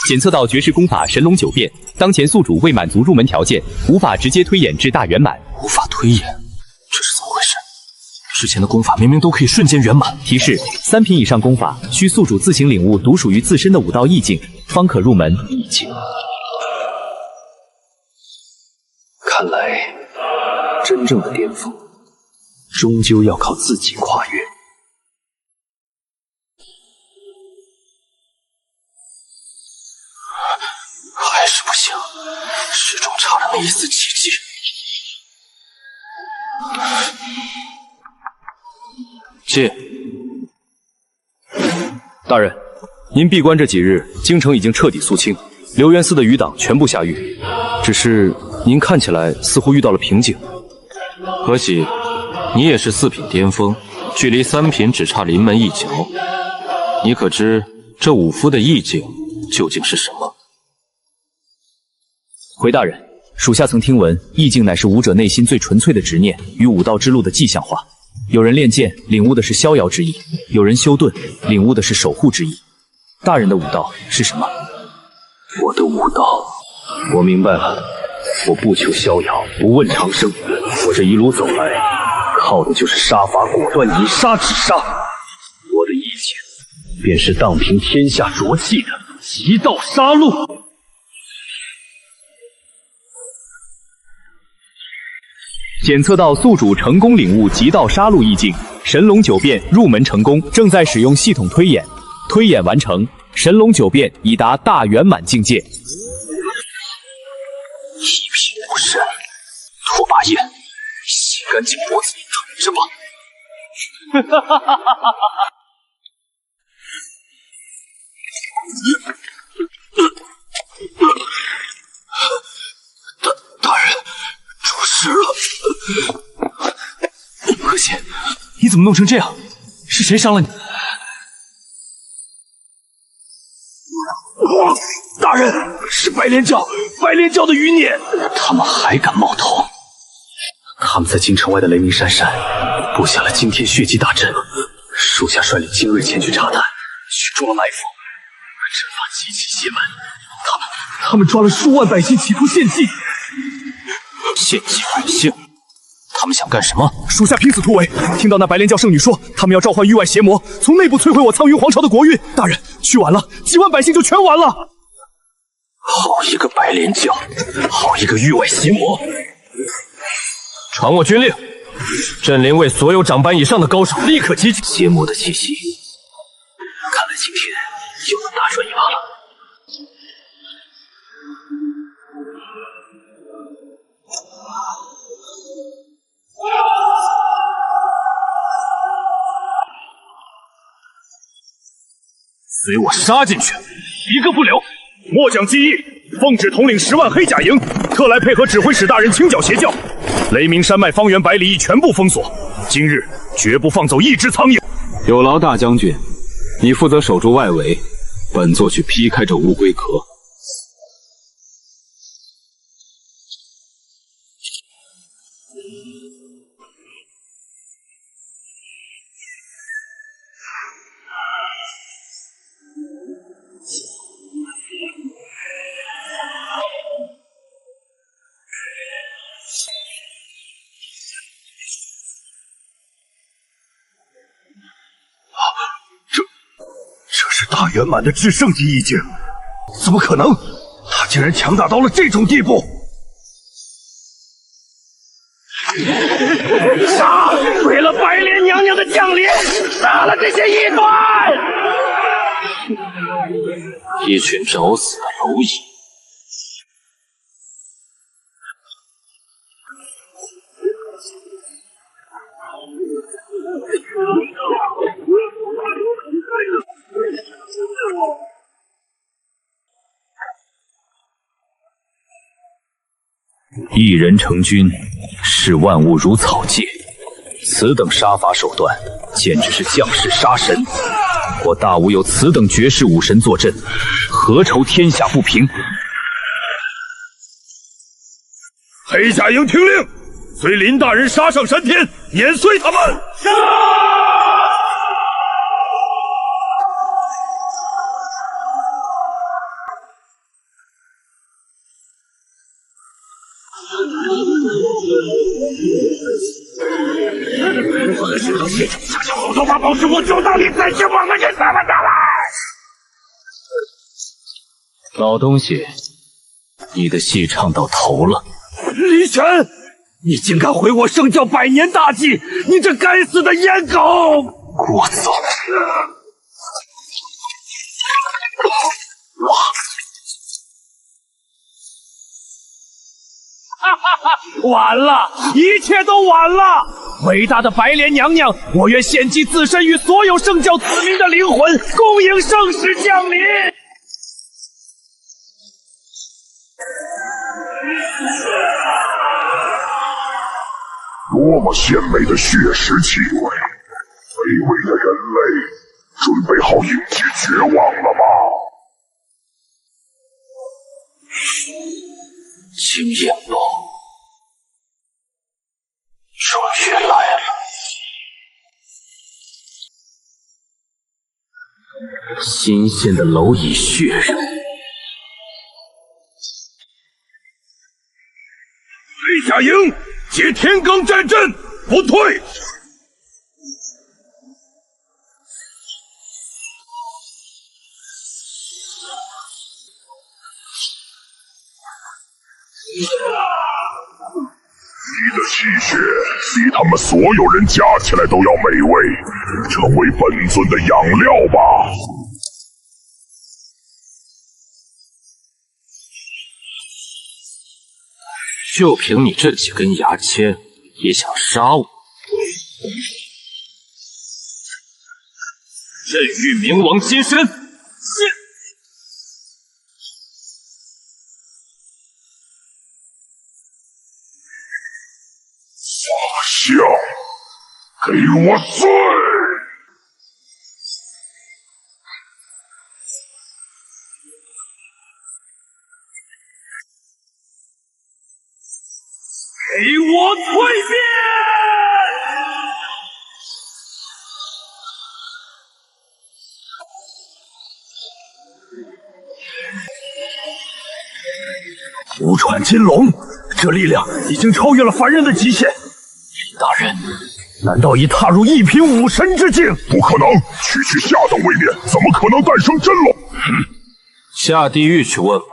检测到绝世功法神龙9变，当前宿主未满足入门条件，无法直接推演至大圆满。无法推演，这是怎么回事？之前的功法明明都可以瞬间圆满。提示：3品以上功法需宿主自行领悟独属于自身的5道意境，方可入门。意境。看来，真正的巅峰，终究要靠自己跨越。还是不行，始终差了那一丝奇迹。谢大人，您闭关这几日，京城已经彻底肃清，刘元思的余党全部下狱。只是您看起来似乎遇到了瓶颈。何喜，你也是4品巅峰，距离3品只差临门一脚。你可知这武夫的意境究竟是什么？回大人，属下曾听闻，意境乃是武者内心最纯粹的执念与武道之路的迹象化。有人练剑，领悟的是逍遥之意；有人修盾，领悟的是守护之意。大人的武道是什么？我的武道，我明白了。我不求逍遥，不问长生。我这一路走来，靠的就是杀伐果断，以杀止杀。我的意境，便是荡平天下浊气的极道杀戮。检测到宿主成功领悟极道杀戮意境，神龙九变入门成功，正在使用系统推演，推演完成，神龙九变已达大圆满境界。一品不剩，拓跋炎，洗干净脖子等着吧。哈哈哈哈哈！大人出事了！何邪，你怎么弄成这样？是谁伤了你？大人，是白莲教的余孽，他们还敢冒头！他们在京城外的雷鸣山上布下了惊天血祭大阵，属下率领精锐前去查探，取中了埋伏。阵法极其邪门，他们抓了数万百姓，企图献祭。献祭百姓？他们想干什么？属下拼死突围，听到那白莲教圣女说，他们要召唤域外邪魔，从内部摧毁我苍云皇朝的国运。大人，去晚了，几万百姓就全完了。好一个白莲教，好一个域外邪魔！传我军令，镇灵卫所有长班以上的高手立刻集结。邪魔的气息，看来今天又能大赚一把了。随我杀进去，一个不留！末将记忆，奉旨统领10万黑甲营，特来配合指挥使大人清剿邪教。雷鸣山脉方圆100里全部封锁，今日绝不放走一只苍蝇。有劳大将军，你负责守住外围，本座去劈开这乌龟壳。这是大圆满的至圣级意境，怎么可能？他竟然强大到了这种地步！杀！为了白莲娘娘的降临，杀了这些异端！一群找死的蝼蚁！一人成军，视万物如草芥，此等杀伐手段，简直是将士杀神。我大吴有此等绝世武神坐镇，何愁天下不平？黑甲营听令，随林大人杀上山天，碾碎他们！杀！下下好多把宝石我就当你再去我们人怎么着来？老东西，你的戏唱到头了。李玄，你竟敢毁我圣教100年大计！你这该死的阉狗！给我走！哇！哈哈哈！完了，一切都完了！伟大的白莲娘娘，我愿献祭自身与所有圣教子民的灵魂，恭迎圣使降临。多么鲜美的血食气味！卑微的人类，准备好迎接绝望了吗？经验报，终于来了。新鲜的蝼蚁血肉。黑甲营接天罡战阵，不退！你的气血比他们所有人加起来都要美味，成为本尊的养料吧。就凭你这几根牙签，也想杀我？镇狱冥王金身！法相，给我碎！给我蜕变！无喘金龙，这力量已经超越了凡人的极限。李大人，难道已踏入一品武神之境？不可能，区区下等位面，怎么可能诞生真龙？下地狱去问吧。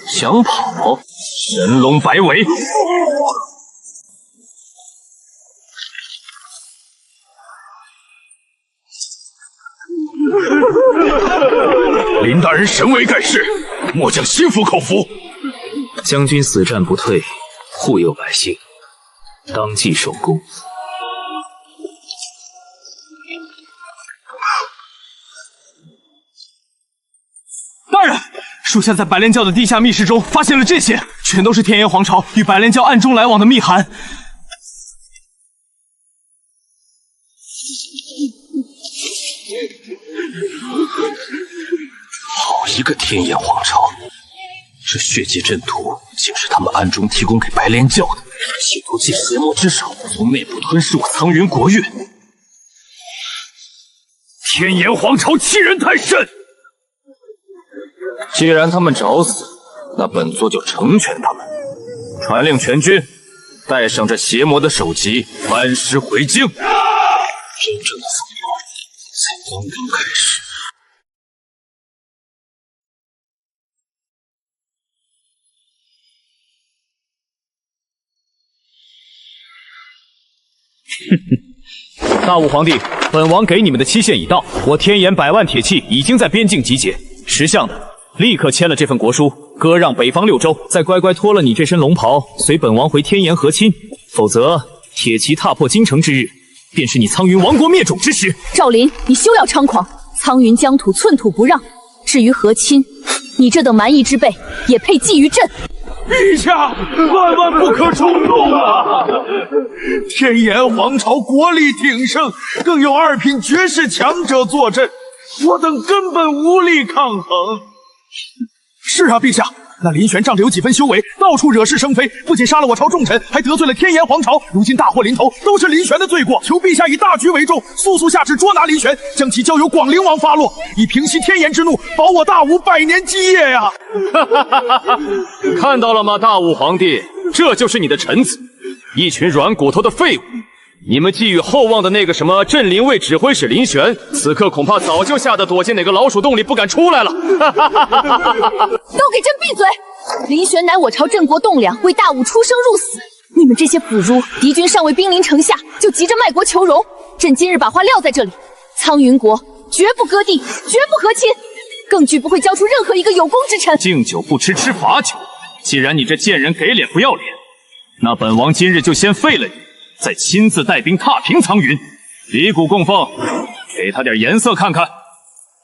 想跑？神龙摆尾！林大人神威盖世，末将心服口服。将军死战不退，护佑百姓，当即收功。大人，属下在白莲教的地下密室中发现了这些，全都是天炎皇朝与白莲教暗中来往的密函。好一个天炎皇朝！这血祭阵图竟是他们暗中提供给白莲教的，企图借邪魔之手从内部吞噬我苍云国运。天炎皇朝欺人太甚！既然他们找死，那本座就成全他们，传令全军带上这邪魔的首级，班师回京。真正的风暴才刚刚开始。大武皇帝，本王给你们的期限已到，我天炎100万铁骑已经在边境集结，识相的立刻签了这份国书，割让北方6州，再乖乖脱了你这身龙袍，随本王回天炎和亲。否则，铁骑踏破京城之日，便是你苍云亡国灭种之时。赵林，你休要猖狂！苍云疆土寸土不让。至于和亲，你这等蛮夷之辈，也配觊觎朕？陛下，万万不可冲动啊！天炎皇朝国力鼎盛，更有2品绝世强者坐镇，我等根本无力抗衡。是啊，陛下，那林玄仗着有几分修为，到处惹是生非，不仅杀了我朝重臣，还得罪了天炎皇朝。如今大祸临头，都是林玄的罪过。求陛下以大局为重，速速下旨捉拿林玄，将其交由广陵王发落，以平息天炎之怒，保我大武100年基业呀！看到了吗，大武皇帝，这就是你的臣子，一群软骨头的废物。你们寄予厚望的那个什么镇灵卫指挥使林玄，此刻恐怕早就吓得躲进哪个老鼠洞里不敢出来了。都给朕闭嘴！林玄乃我朝镇国栋梁，为大武出生入死。你们这些腐儒，敌军尚未兵临城下，就急着卖国求荣。朕今日把话撂在这里，苍云国绝不割地，绝不和亲，更绝不会交出任何一个有功之臣。敬酒不吃吃罚酒，既然你这贱人给脸不要脸，那本王今日就先废了你，再亲自带兵踏平苍云，礼鼓供奉，给他点颜色看看。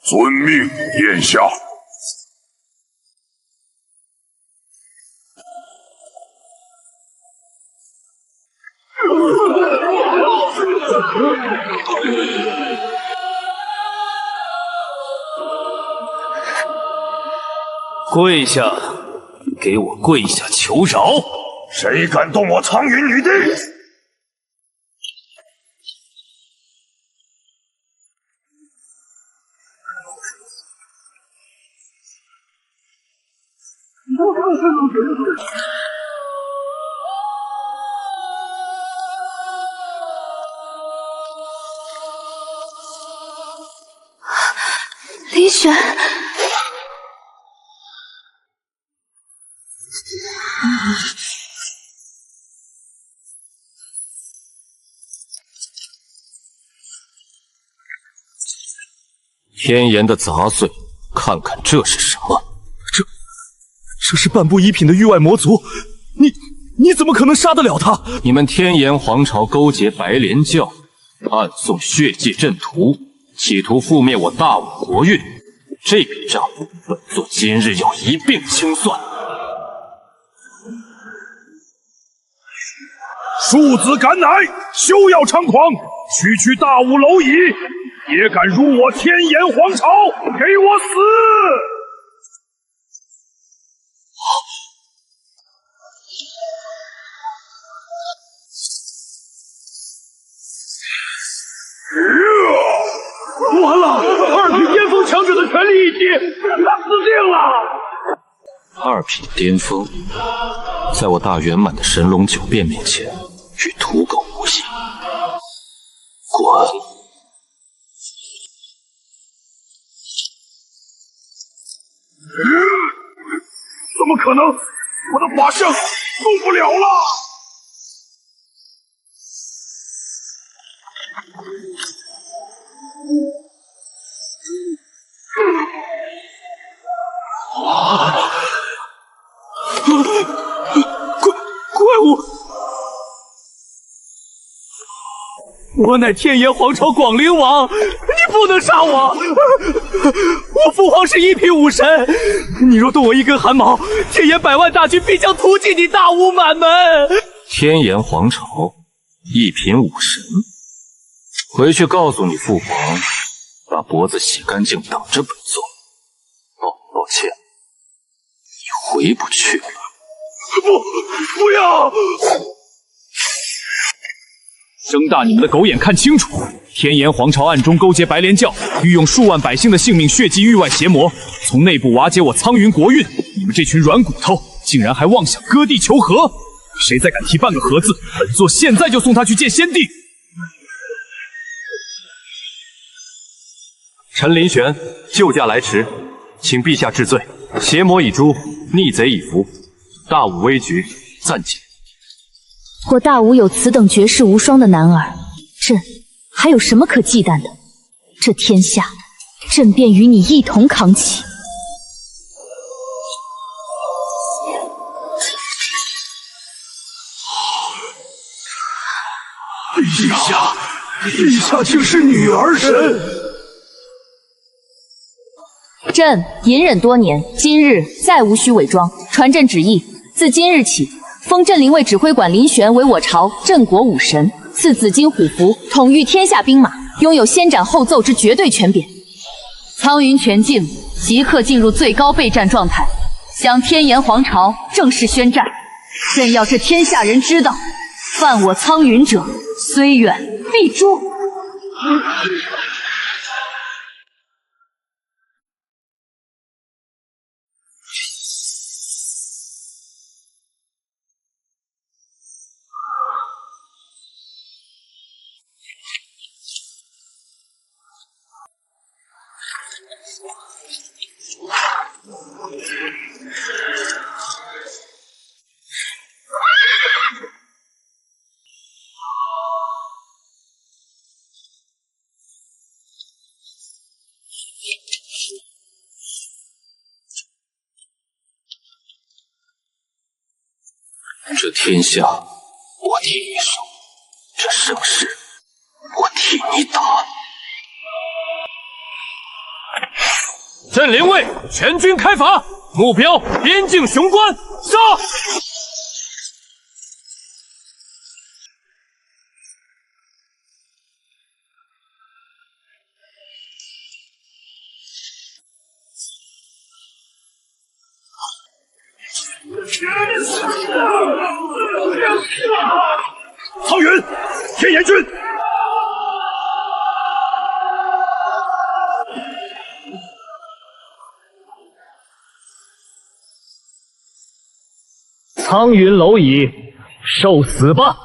遵命，殿下。跪下，给我跪下求饶！谁敢动我苍云女帝？林璇，天颜的杂碎，看看这是什么？这是半部一品的域外魔族，你怎么可能杀得了他？你们天颜皇朝勾结白莲教，暗送血祭阵图，企图覆灭我大武国运。这笔账，本座今日要一并清算。庶子敢乃，休要猖狂！区大武蝼蚁，也敢辱我天颜皇朝，给我死！完了，二品巅峰强者的全力一击，他死定了！二品巅峰，在我大圆满的神龙九变面前，与土狗无异。滚！怎么可能？我的法相动不了了！怪物！我乃天颜皇朝广陵王，你不能杀我！我父皇是一品武神，你若动我一根汗毛，天颜百万大军必将屠尽你大武满门！天颜皇朝一品武神，回去告诉你父皇，把脖子洗干净，等着本座。抱歉，你回不去了。不要！睁大你们的狗眼看清楚！天颜皇朝暗中勾结白莲教，欲用数万百姓的性命血祭域外邪魔，从内部瓦解我苍云国运。你们这群软骨头，竟然还妄想割地求和！谁再敢提半个和字，本座现在就送他去见先帝！臣林玄救驾来迟，请陛下治罪。邪魔已诛，逆贼已服，大武危局暂解。我大武有此等绝世无双的男儿，朕还有什么可忌惮的？这天下，朕便与你一同扛起。陛下竟是女儿神！朕隐忍多年，今日再无需伪装。传朕旨意，自今日起，封镇灵卫指挥官林玄为我朝镇国武神，赐紫金虎符，统御天下兵马，拥有先斩后奏之绝对权柄。苍云全境即刻进入最高备战状态，向天颜皇朝正式宣战。朕要这天下人知道，犯我苍云者，虽远必诛。这天下我替你守，这盛世我替你打。镇灵卫全军开拔，目标边境雄关，杀！苍云，天颜军！苍云蝼蚁，受死吧！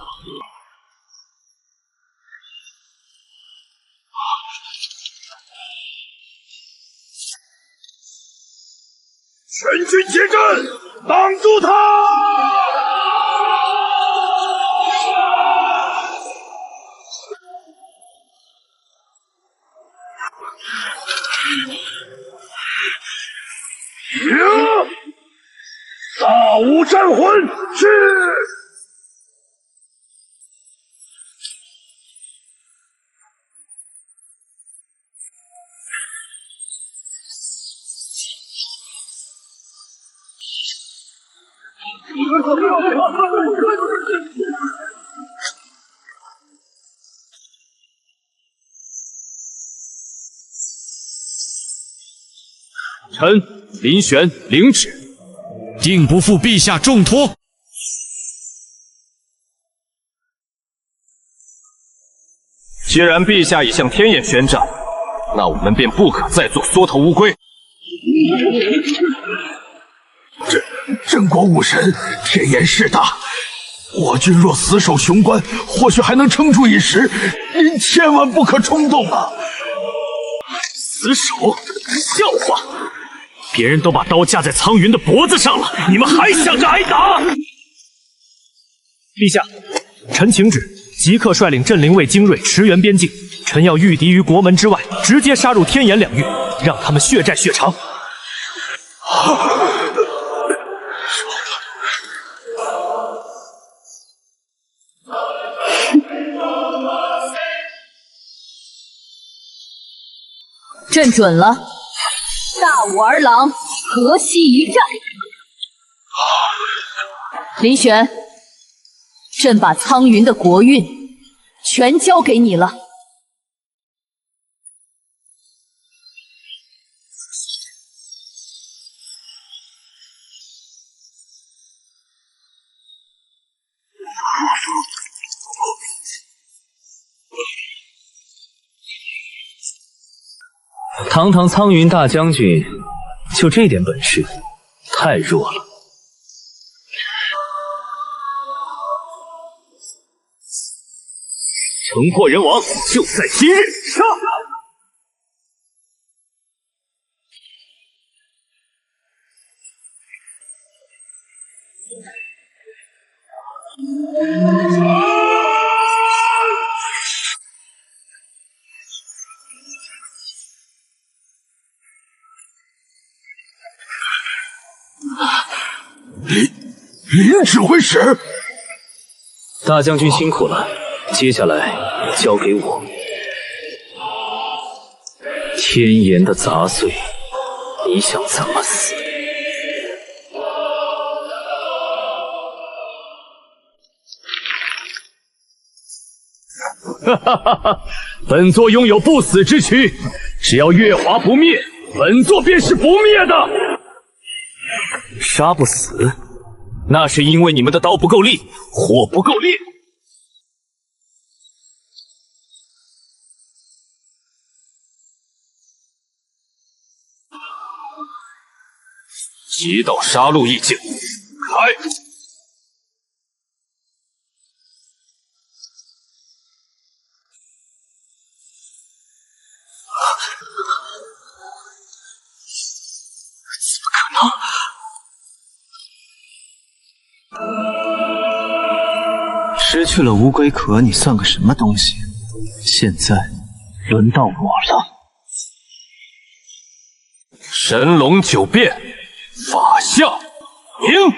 全军结阵，挡住他！行，大武战魂去！臣林玄领旨，定不负陛下重托。既然陛下已向天眼宣战，那我们便不可再做缩头乌龟。镇国武神，天颜势大，我军若死守雄关，或许还能撑住一时。您千万不可冲动啊！死守？笑话！别人都把刀架在苍云的脖子上了，你们还想着挨打？陛下，臣请旨，即刻率领镇灵卫精锐驰援边境。臣要御敌于国门之外，直接杀入天眼两域，让他们血债血偿。朕准了，大武儿郎，河西一战。林玄，朕把苍云的国运全交给你了。堂堂苍云大将军，就这点本事，太弱了。城破人亡，就在今日！杀！林指挥使，大将军辛苦了，接下来交给我。天颜的杂碎，你想怎么死？哈哈哈哈！本座拥有不死之躯，只要月华不灭，本座便是不灭的。杀不死，那是因为你们的刀不够利，火不够烈。极道杀戮意境，开！失去了乌龟壳，你算个什么东西？现在轮到我了。神龙九变，法相明。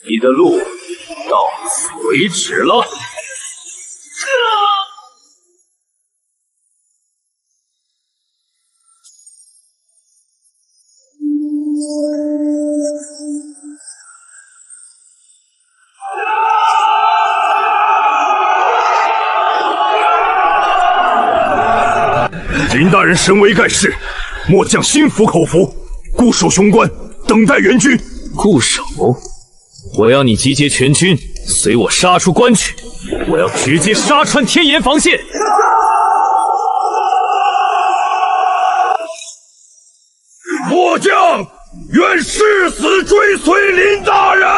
你的路到此为止了。林大人身为盖世，末将心服口服，固守雄关，等待援军。固守？我要你集结全军，随我杀出关去！我要直接杀穿天颜防线！末将愿誓死追随林大人。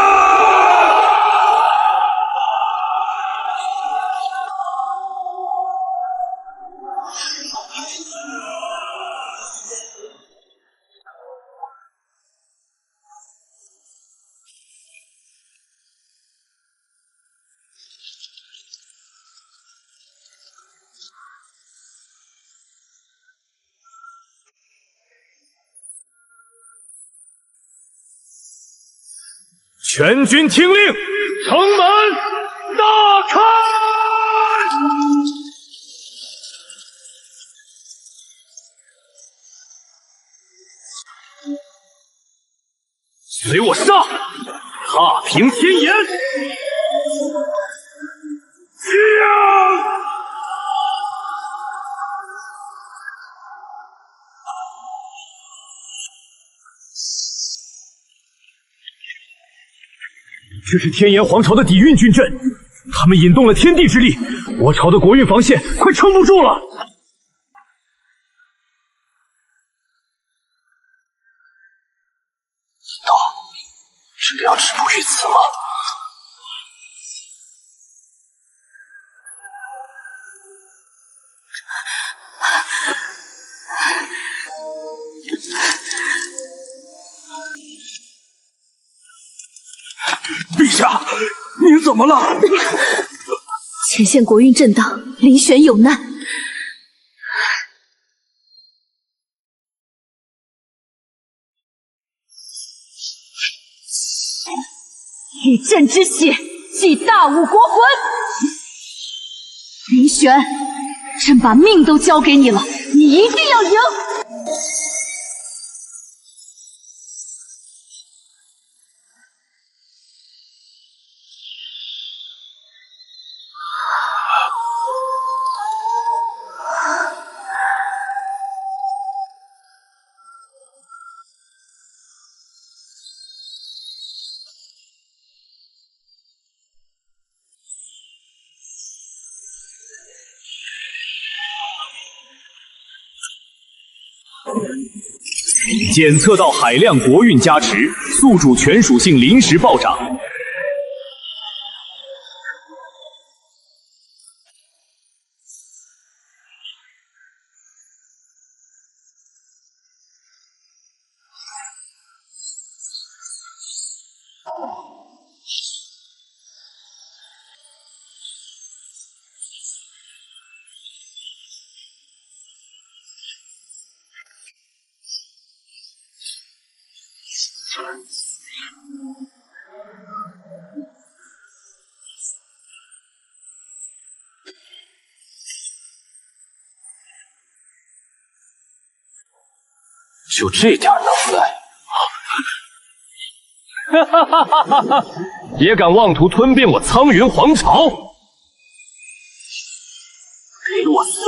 全军听令，城门大开！随我上，踏平天颜！这是天炎皇朝的底蕴军阵，他们引动了天地之力，我朝的国运防线快撑不住了。真的要止步于此吗？陛下，您怎么了？前线国运震荡，林玄有难。以朕之血祭大武国魂！林玄，朕把命都交给你了，你一定要赢！检测到海量国运加持，宿主全属性临时暴涨。就这点能耐，也敢妄图吞并我苍云皇朝？给我碎！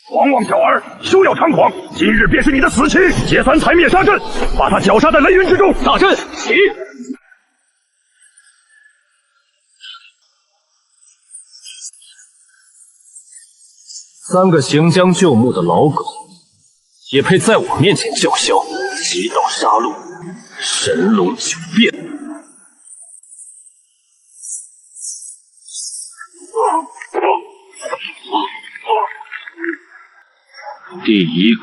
狂妄小儿，休要猖狂！今日便是你的死期！解散残灭杀阵，把他绞杀在雷云之中！大阵起！3个行将就木的老狗，也配在我面前叫嚣？极道杀戮，神龙九变。第一个，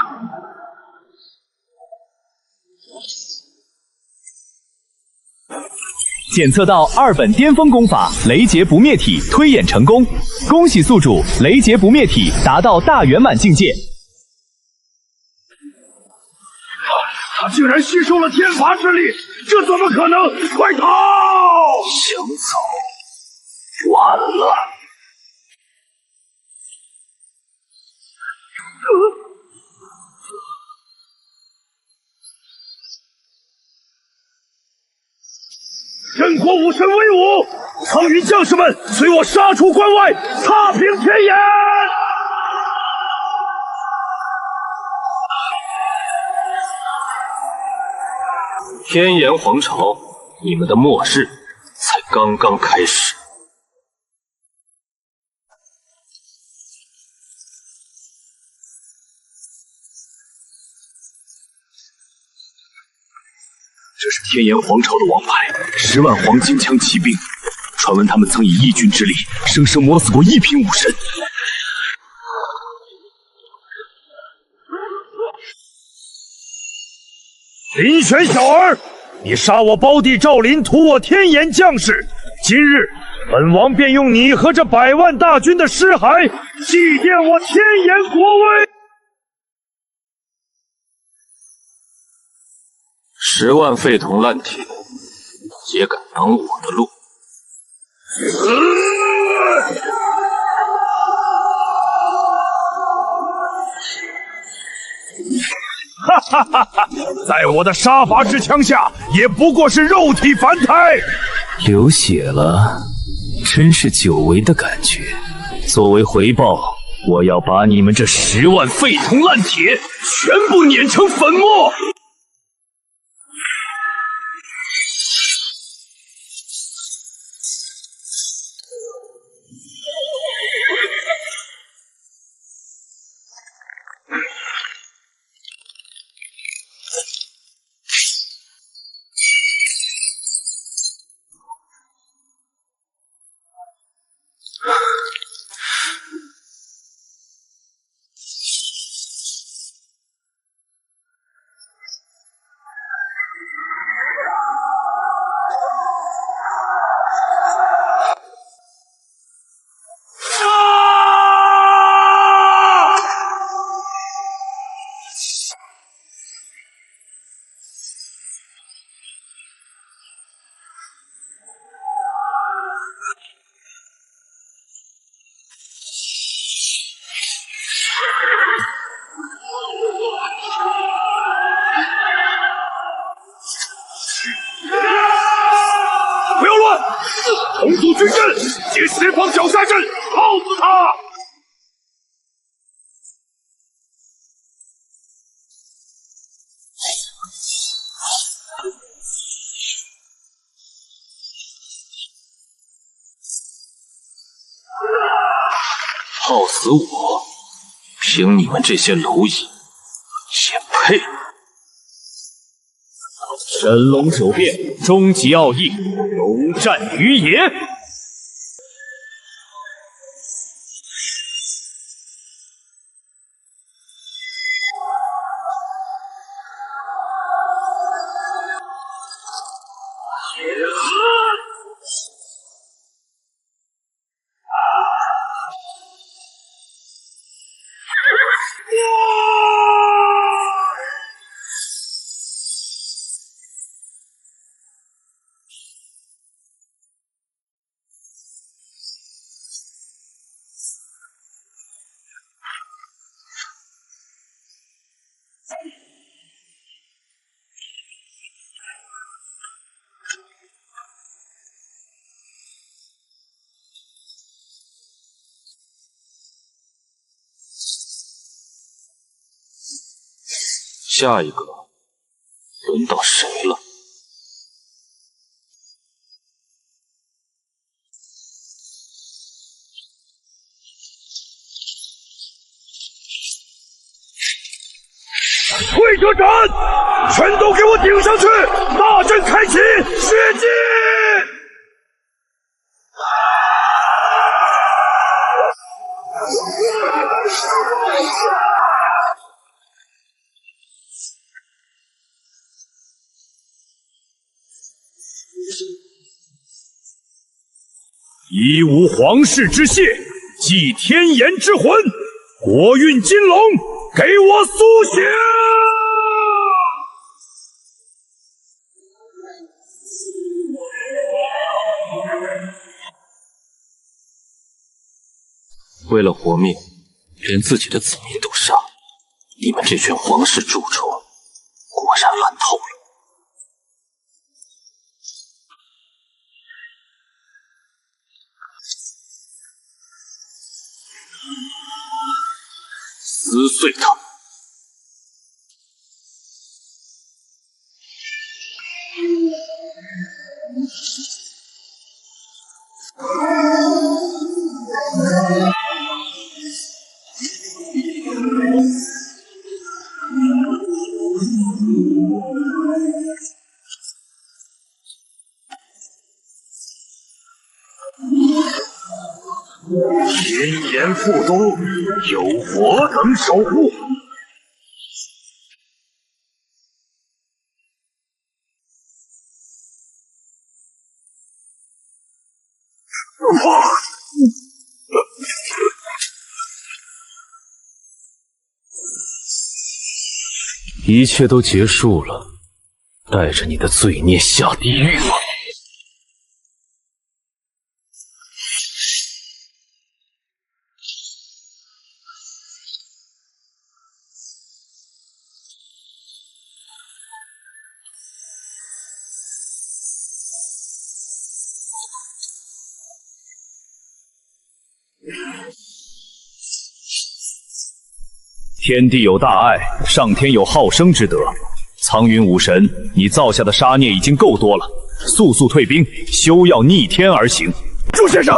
检测到2本巅峰功法雷劫不灭体推演成功，恭喜宿主雷劫不灭体达到大圆满境界。他竟然吸收了天罚之力，这怎么可能？快逃！想走，晚了。镇国武神威武！苍云将士们，随我杀出关外，踏平天颜！天炎皇朝，你们的末日才刚刚开始。这是天炎皇朝的王牌，10万黄金枪骑兵。传闻他们曾以义军之力，生生磨死过1品武神。林玄小儿，你杀我胞弟赵林，屠我天炎将士，今日本王便用你和这100万大军的尸骸，祭奠我天炎国威。10万废铜烂铁也敢挡我的路？哈哈哈哈！在我的杀伐之枪下，也不过是肉体凡胎。流血了，真是久违的感觉。作为回报，我要把你们这10万废铜烂铁全部碾成粉末！不要乱！重组军阵，借10方绞杀阵，耗死他！耗死我，凭你们这些蝼蚁，也配？神龙九变，终极奥义，龙战于野。下一个轮到谁了？会者斩，全都给我顶上去！大阵开启，血祭！以吾皇室之血，祭天炎之魂，国运金龙，给我苏醒！为了活命，连自己的子民都杀，你们这群皇室蛀虫，果然烂透了。撕碎它！天炎腹中有我等守护。一切都结束了，带着你的罪孽下地狱吧！天地有大爱，上天有好生之德。苍云武神，你造下的杀孽已经够多了，速速退兵，休要逆天而行。朱先生，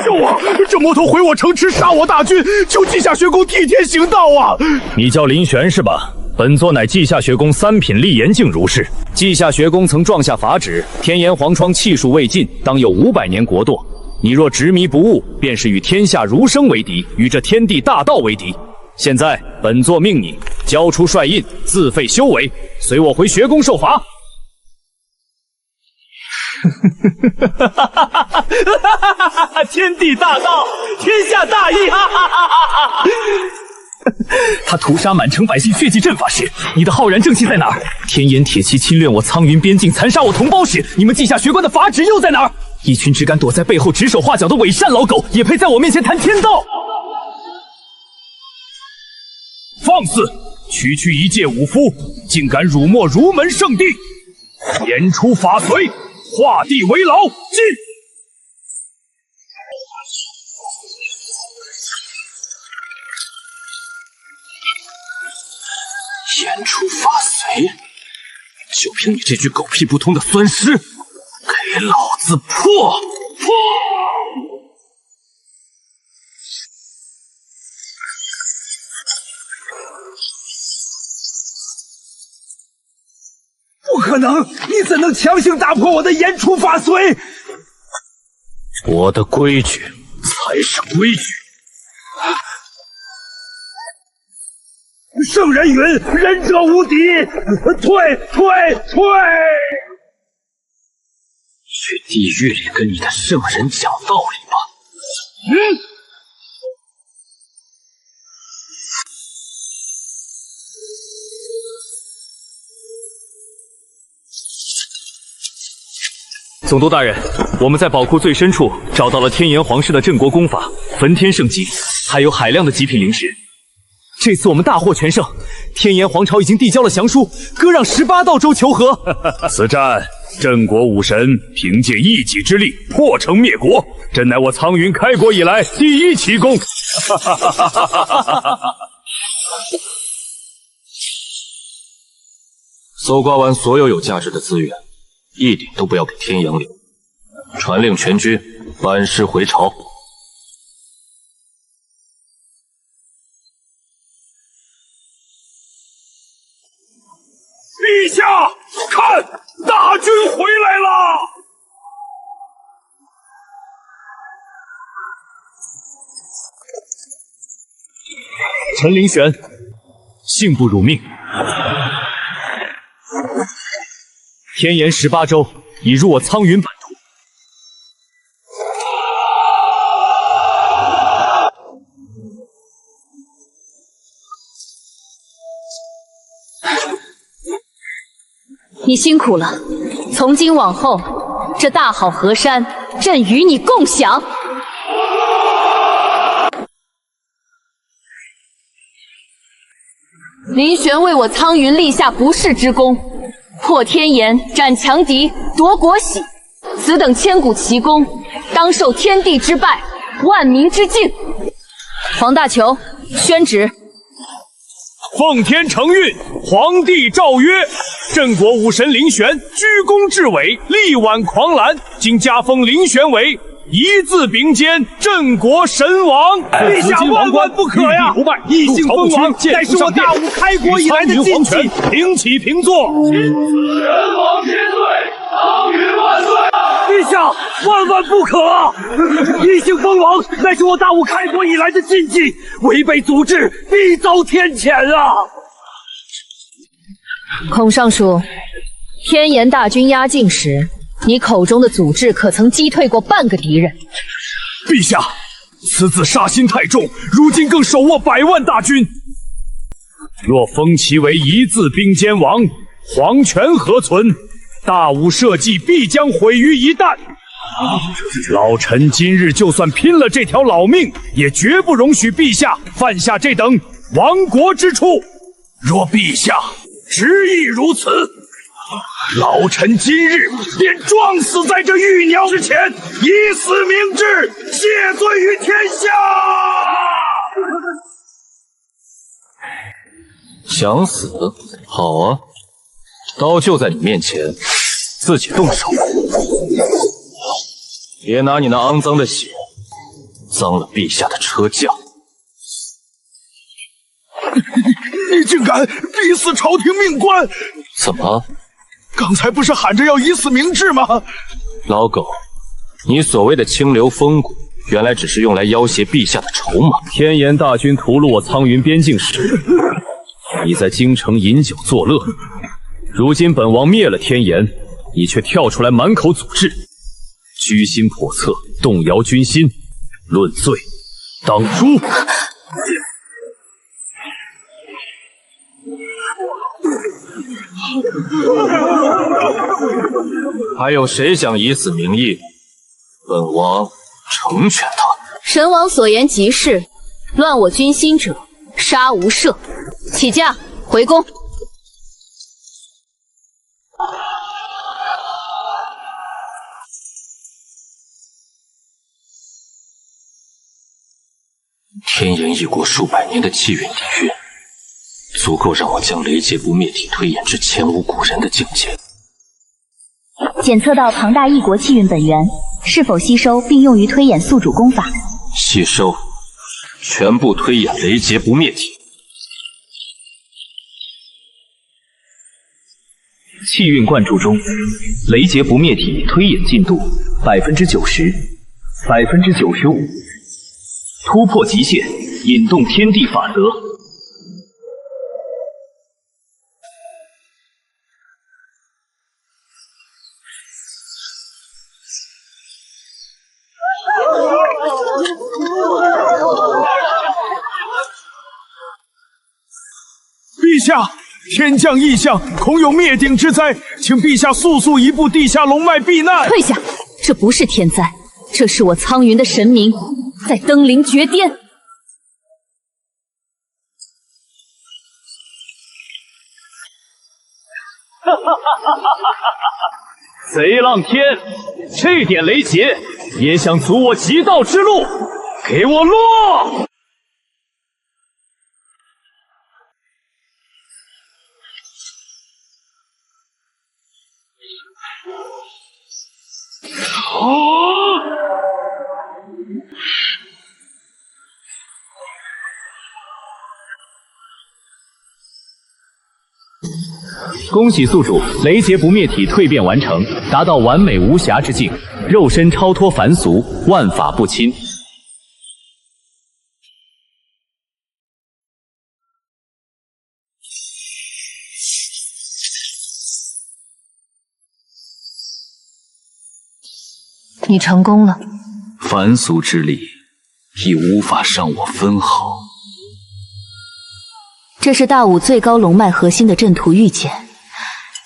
救我！这魔头毁我城池，杀我大军，求稷下学宫替天行道啊！你叫林玄是吧？本座乃稷下学宫三品厉延敬如是。稷下学宫曾状下法旨，天炎黄窗气数未尽，当有500年国祚。你若执迷不悟，便是与天下儒生为敌，与这天地大道为敌。现在本座命你交出帅印，自废修为，随我回学宫受罚。天地大道，天下大义！他屠杀满城百姓，血祭阵法时，你的浩然正气在哪儿？天炎铁骑侵略我苍云边境，残杀我同胞时，你们稷下学官的法旨又在哪儿？一群只敢躲在背后指手画脚的伪善老狗，也配在我面前谈天道？放肆！区区一介武夫，竟敢辱没儒门圣地，严出法随，画地为牢！进！严出法随，就凭你这句狗屁不通的酸师，给老子破！不可能！你怎能强行打破我的严出法随？我的规矩才是规矩。圣人云：“仁者无敌。”退！去地狱里跟你的圣人讲道理吧。总督大人，我们在宝库最深处找到了天炎皇室的镇国功法焚天圣级，还有海量的极品灵石。这次我们大获全胜，天炎皇朝已经递交了降书，割让18道州求和。此战，镇国武神凭借一己之力破城灭国，朕乃我苍云开国以来第一奇功。搜刮完所有有价值的资源，一点都不要给天阳留。传令全军班师回朝。陛下，看，大军回来了！陈灵玄，幸不辱命。天炎18州已入我苍云版图。你辛苦了，从今往后，这大好河山，朕与你共享。林玄为我苍云立下不世之功，破天炎，斩强敌，夺国玺，此等千古奇功，当受天地之拜，万民之敬。黄大球，宣旨。奉天承运，皇帝诏曰：镇国武神林玄居功至伟，力挽狂澜，今加封林玄为一字并肩镇国神王。陛下万万不可呀！异姓封王，乃是我大武开国以来的禁忌。平起平坐。钦此人王千岁，苍云万岁！陛下万万不可！异姓封王乃是我大武开国以来的禁忌，违背祖制，必遭天谴啊！孔尚书，天炎大军压境时，你口中的祖制可曾击退过半个敌人？陛下，此子杀心太重，如今更手握100万大军。若封其为一字兵监王，皇权何存？大武社稷必将毁于一旦。老臣今日就算拼了这条老命，也绝不容许陛下犯下这等亡国之处。若陛下执意如此，老臣今日便撞死在这玉鸟之前，以死明志，谢罪于天下。想死？好啊，刀就在你面前，自己动手。别拿你那肮脏的血脏了陛下的车轿。你竟敢逼死朝廷命官！怎么？刚才不是喊着要以死明志吗？老狗，你所谓的清流风骨，原来只是用来要挟陛下的筹码。天炎大军屠戮我苍云边境时，你在京城饮酒作乐。如今本王灭了天炎，你却跳出来满口祖制，居心叵测，动摇军心，论罪当诛。还有谁想以死明义？本王成全他。神王所言极是，乱我军心者，杀无赦。起驾，回宫。天炎一国数百年的气运底蕴，足够让我将雷劫不灭体推演至前无古人的境界。检测到庞大异国气运本源，是否吸收并用于推演宿主功法？吸收，全部推演雷劫不灭体。气运灌注中，雷劫不灭体推演进度90%，95%，突破极限，引动天地法则。陛下，天降异象，恐有灭顶之灾，请陛下速移步地下龙脉避难。退下，这不是天灾，这是我苍云的神明在登临绝巅。贼浪天，这点雷劫也想阻我极道之路，给我落！恭喜宿主，雷劫不灭体蜕变完成，达到完美无瑕之境，肉身超脱凡俗，万法不侵。你成功了。凡俗之力已无法伤我分毫。这是大武最高龙脉核心的阵图玉简，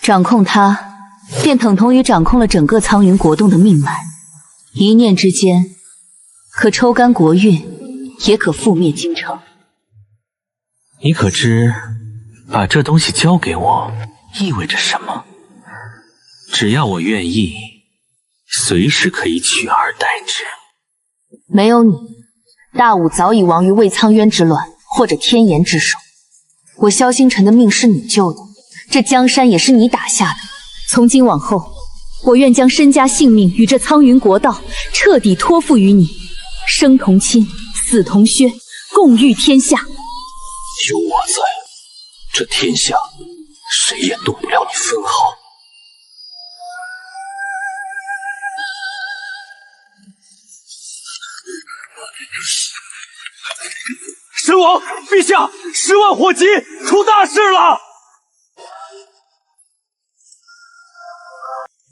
掌控它，便等同于掌控了整个苍云国洞的命脉。一念之间，可抽干国运，也可覆灭京城。你可知，把这东西交给我，意味着什么？只要我愿意，随时可以取而代之。没有你，大武早已亡于魏苍渊之乱，或者天炎之手。我萧星辰的命是你救的，这江山也是你打下的。从今往后，我愿将身家性命与这苍云国道彻底托付于你，生同亲，死同靴，共御天下。有我在，这天下谁也动不了你分毫。神王，陛下，10万火急，出大事了！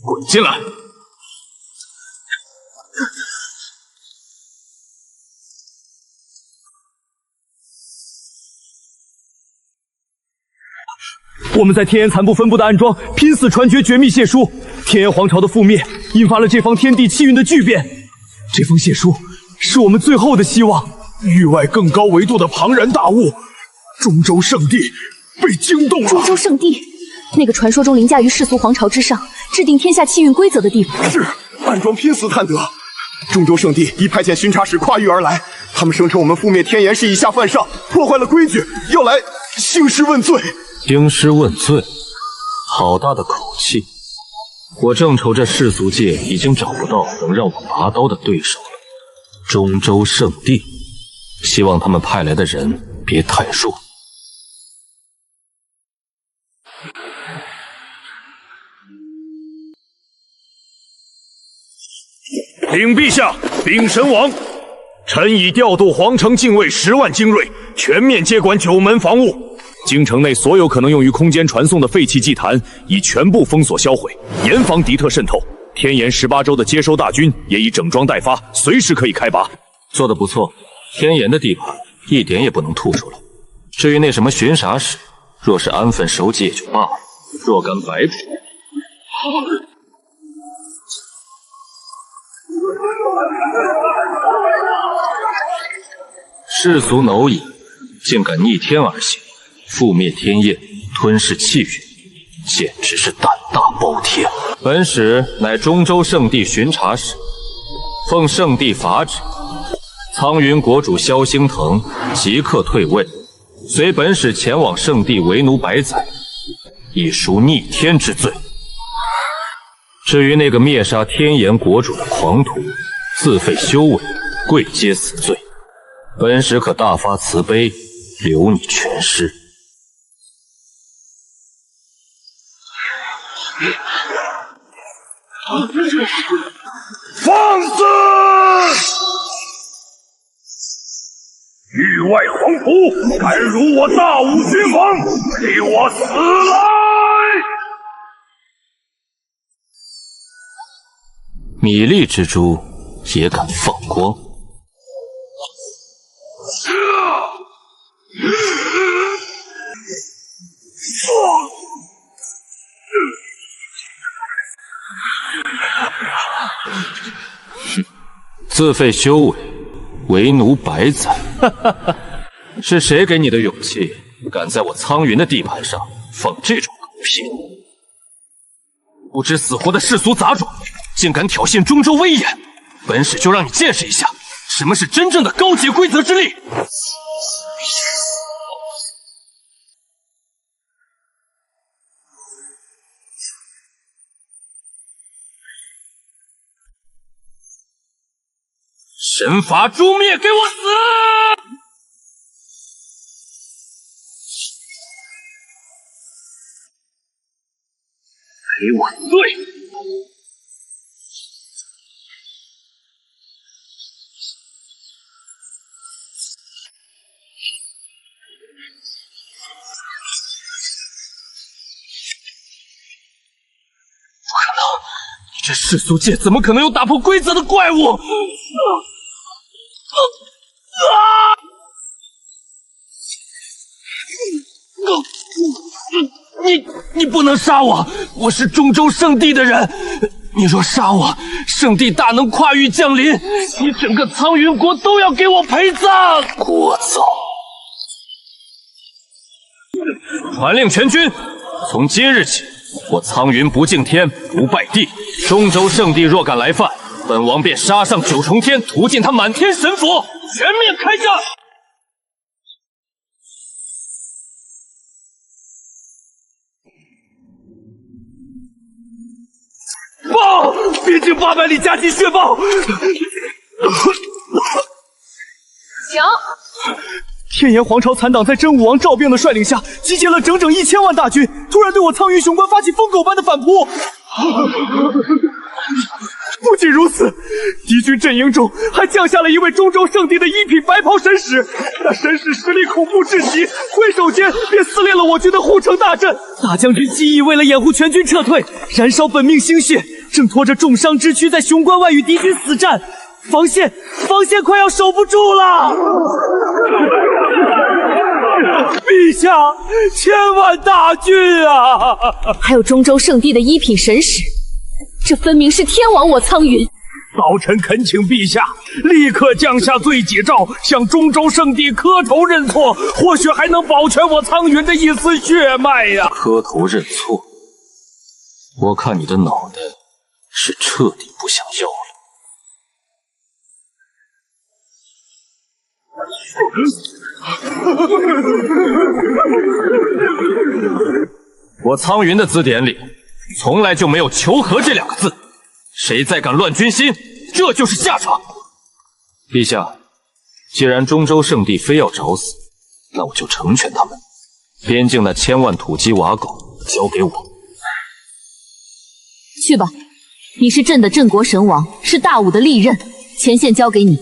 滚进来！我们在天岩残部分部的暗桩拼死传决绝密血书，天岩皇朝的覆灭引发了这方天地气运的巨变。这封血书是我们最后的希望。域外更高维度的庞然大物，中州圣地被惊动了。中州圣地，那个传说中凌驾于世俗皇朝之上，制定天下气运规则的地方。是，暗桩拼死探得。中州圣地已派遣巡查使跨域而来，他们声称我们覆灭天岩是以下犯上，破坏了规矩，要来兴师问罪。兴师问罪，好大的口气！我正愁这世俗界已经找不到能让我拔刀的对手了。中州圣地，希望他们派来的人别太弱。禀陛下，禀神王，臣已调度皇城禁卫10万精锐，全面接管9门防务。京城内所有可能用于空间传送的废弃祭坛已全部封锁销毁，严防敌特渗透。天岩18州的接收大军也已整装待发，随时可以开拔。做得不错，天岩的地盘一点也不能吐出来。至于那什么巡查使，若是安分守己也就罢了，若敢摆谱，世俗蝼蚁竟敢逆天而行，覆灭天焰，吞噬气运，简直是胆大包天。本使乃中州圣地巡查使，奉圣地法旨，苍云国主萧兴腾即刻退位，随本使前往圣地为奴百载，以赎逆天之罪。至于那个灭杀天岩国主的狂徒，自废修为，跪接死罪，本使可大发慈悲，留你全尸。放肆！域外狂徒，敢辱我大武君王，给我死来！米粒之珠也敢放光？自废修为，为奴百载。是谁给你的勇气，敢在我苍云的地盘上放这种狗屁？不知死活的世俗杂种，竟敢挑衅中州威严！本使就让你见识一下，什么是真正的高洁规则之力！神法诛灭，给我死！给我碎！不可能！你这世俗界怎么可能有打破规则的怪物？你不能杀我！我是中州圣地的人，你若杀我，圣地大能跨域降临，你整个苍云国都要给我陪葬！聒噪！传令全军，从今日起，我苍云不敬天，不拜地。中州圣地若敢来犯，本王便杀上9重天，屠尽他满天神佛，全面开战！报！边境800里加急血报！停！天炎皇朝残党在真武王赵病的率领下，集结了整整1000万大军，突然对我苍云雄关发起疯狗般的反扑。不仅如此，敌军阵营中还降下了一位中州圣地的1品白袍神使。那神使实力恐怖至极，挥手间便撕裂了我军的护城大阵。大将军姬毅为了掩护全军撤退，燃烧本命心血，正拖着重伤之躯在雄关外与敌军死战。防线快要守不住了！陛下，千万大军啊！还有中州圣地的一品神使，这分明是天王我苍云。老臣恳请陛下立刻降下罪己诏，向中州圣地磕头认错，或许还能保全我苍云的一丝血脉呀！磕头认错，我看你的脑袋是彻底不想要了。我苍云的字典里从来就没有求和这两个字，谁再敢乱军心，这就是下场。陛下，既然中州圣地非要找死，那我就成全他们。边境那1000万土鸡瓦狗交给我。去吧，你是朕的镇国神王，是大武的利刃，前线交给你，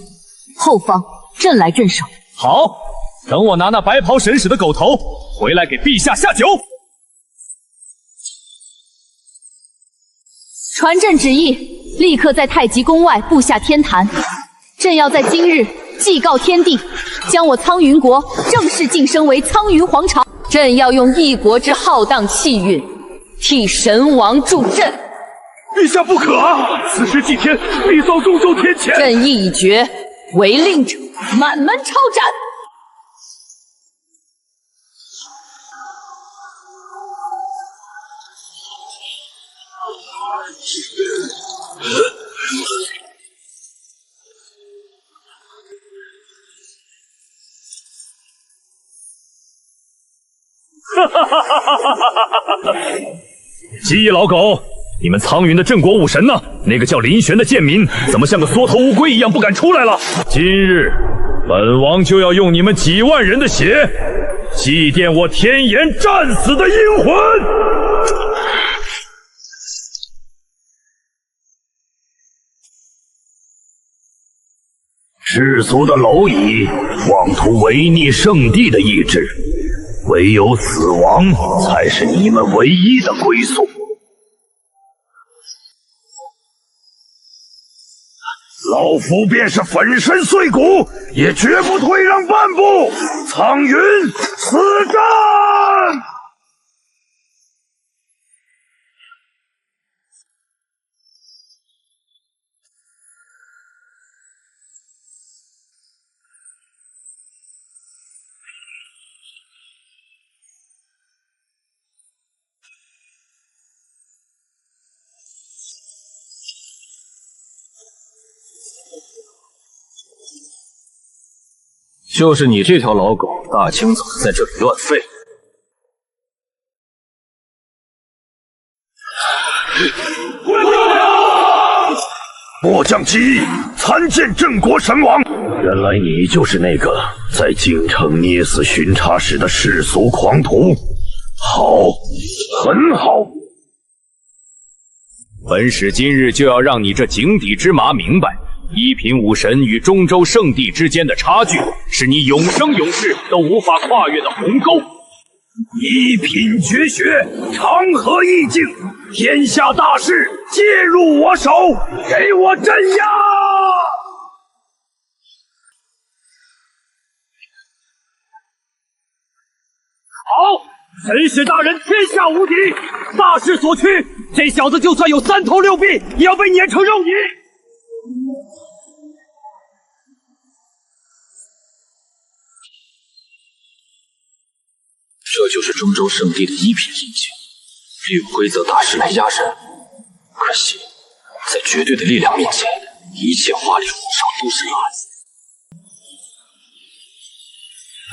后方朕来镇守。好，等我拿那白袍神使的狗头回来给陛下下酒。传朕旨意，立刻在太极宫外布下天坛。朕要在今日祭告天地，将我苍云国正式晋升为苍云皇朝。朕要用一国之浩荡气运，替神王助阵。陛下不可啊！此时祭天，必遭中州天谴。朕意已决，违令者满门抄斩。鸡老狗，你们苍云的镇国武神呢？那个叫林玄的贱民，怎么像个缩头乌龟一样不敢出来了？今日，本王就要用你们几万人的血，祭奠我天颜战死的阴魂！世俗的蝼蚁妄图违逆圣地的意志，唯有死亡才是你们唯一的归宿。老夫便是粉身碎骨，也绝不退让半步！苍云，死战！就是你这条老狗，大清早的在这里乱吠。末将记忆参见镇国神王。原来你就是那个在京城捏死巡查使的世俗狂徒。好，很好。本使今日就要让你这井底之麻明白，一品武神与中州圣地之间的差距，是你永生永世都无法跨越的鸿沟。一品绝学，长河意境，天下大事皆入我手，给我镇压！好，神使大人天下无敌，大势所趋，这小子就算有3头6臂，也要被碾成肉泥。这就是中州圣地的一品意境，利用规则大师来压人。可惜，在绝对的力量面前，一切花里胡哨都是垃圾。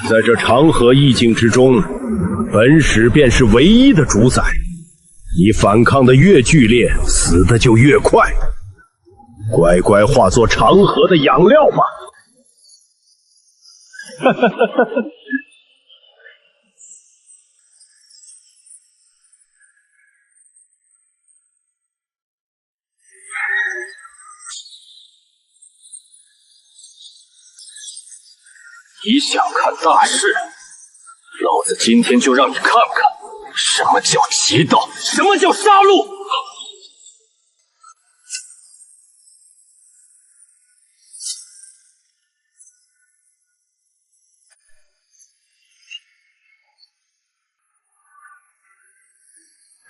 在这长河意境之中，本使便是唯一的主宰。你反抗的越剧烈，死的就越快。乖乖化作长河的养料吧。哈哈哈哈哈！你想看大势？老子今天就让你看看什么叫劫道，什么叫杀戮！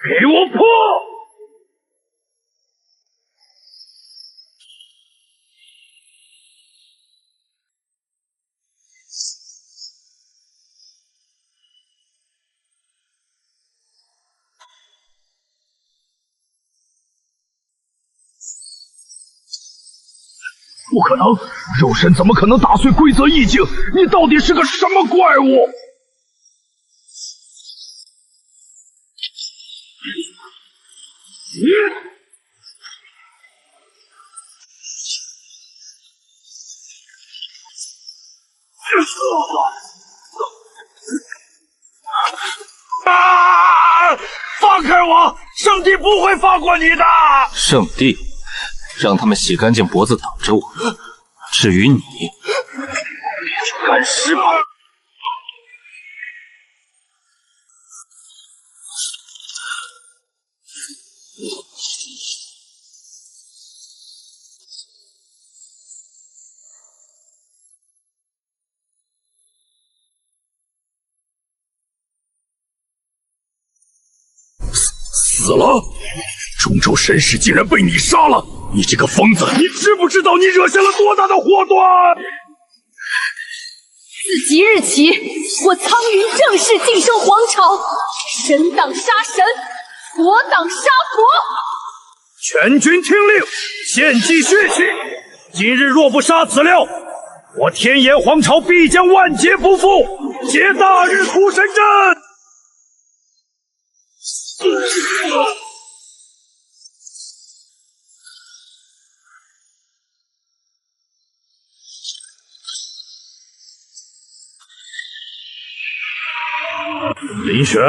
给我破！不可能，肉身怎么可能打碎规则意境？你到底是个什么怪物？放开我！圣地不会放过你的！圣地，让他们洗干净脖子等着我。至于你，干尸吧！死了！中州神使竟然被你杀了！你这个疯子，你知不知道你惹下了多大的祸端？自即日起，我苍云正式晋升皇朝，神挡杀神，佛挡杀佛。全军听令，献祭血气！今日若不杀此料，我天炎皇朝必将万劫不复，结大日屠神阵！林玄，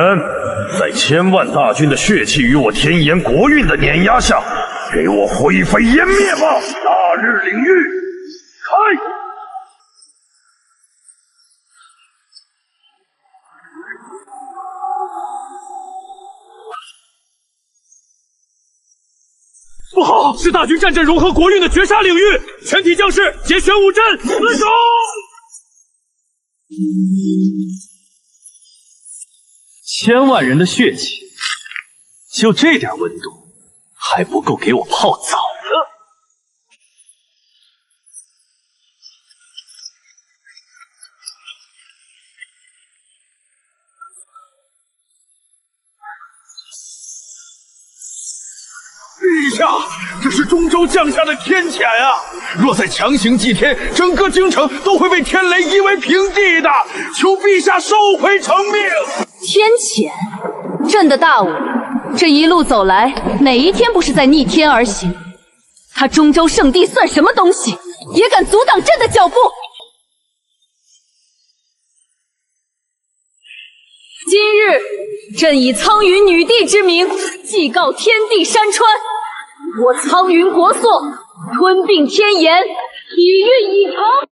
在千万大军的血气与我天炎国运的碾压下，给我灰飞烟灭吧！大日领域，开！不好，是大军战阵融合国运的绝杀领域，全体将士结玄武阵，死守！千万人的血气，就这点温度，还不够给我泡澡的？陛下，这是中州降下的天谴啊！若再强行祭天，整个京城都会被天雷夷为平地的！求陛下收回成命！天谴，朕的大武，这一路走来，哪一天不是在逆天而行？他中州圣地算什么东西，也敢阻挡朕的脚步？今日，朕以苍云女帝之名，祭告天地山川，我苍云国祚吞并天炎，体运已成。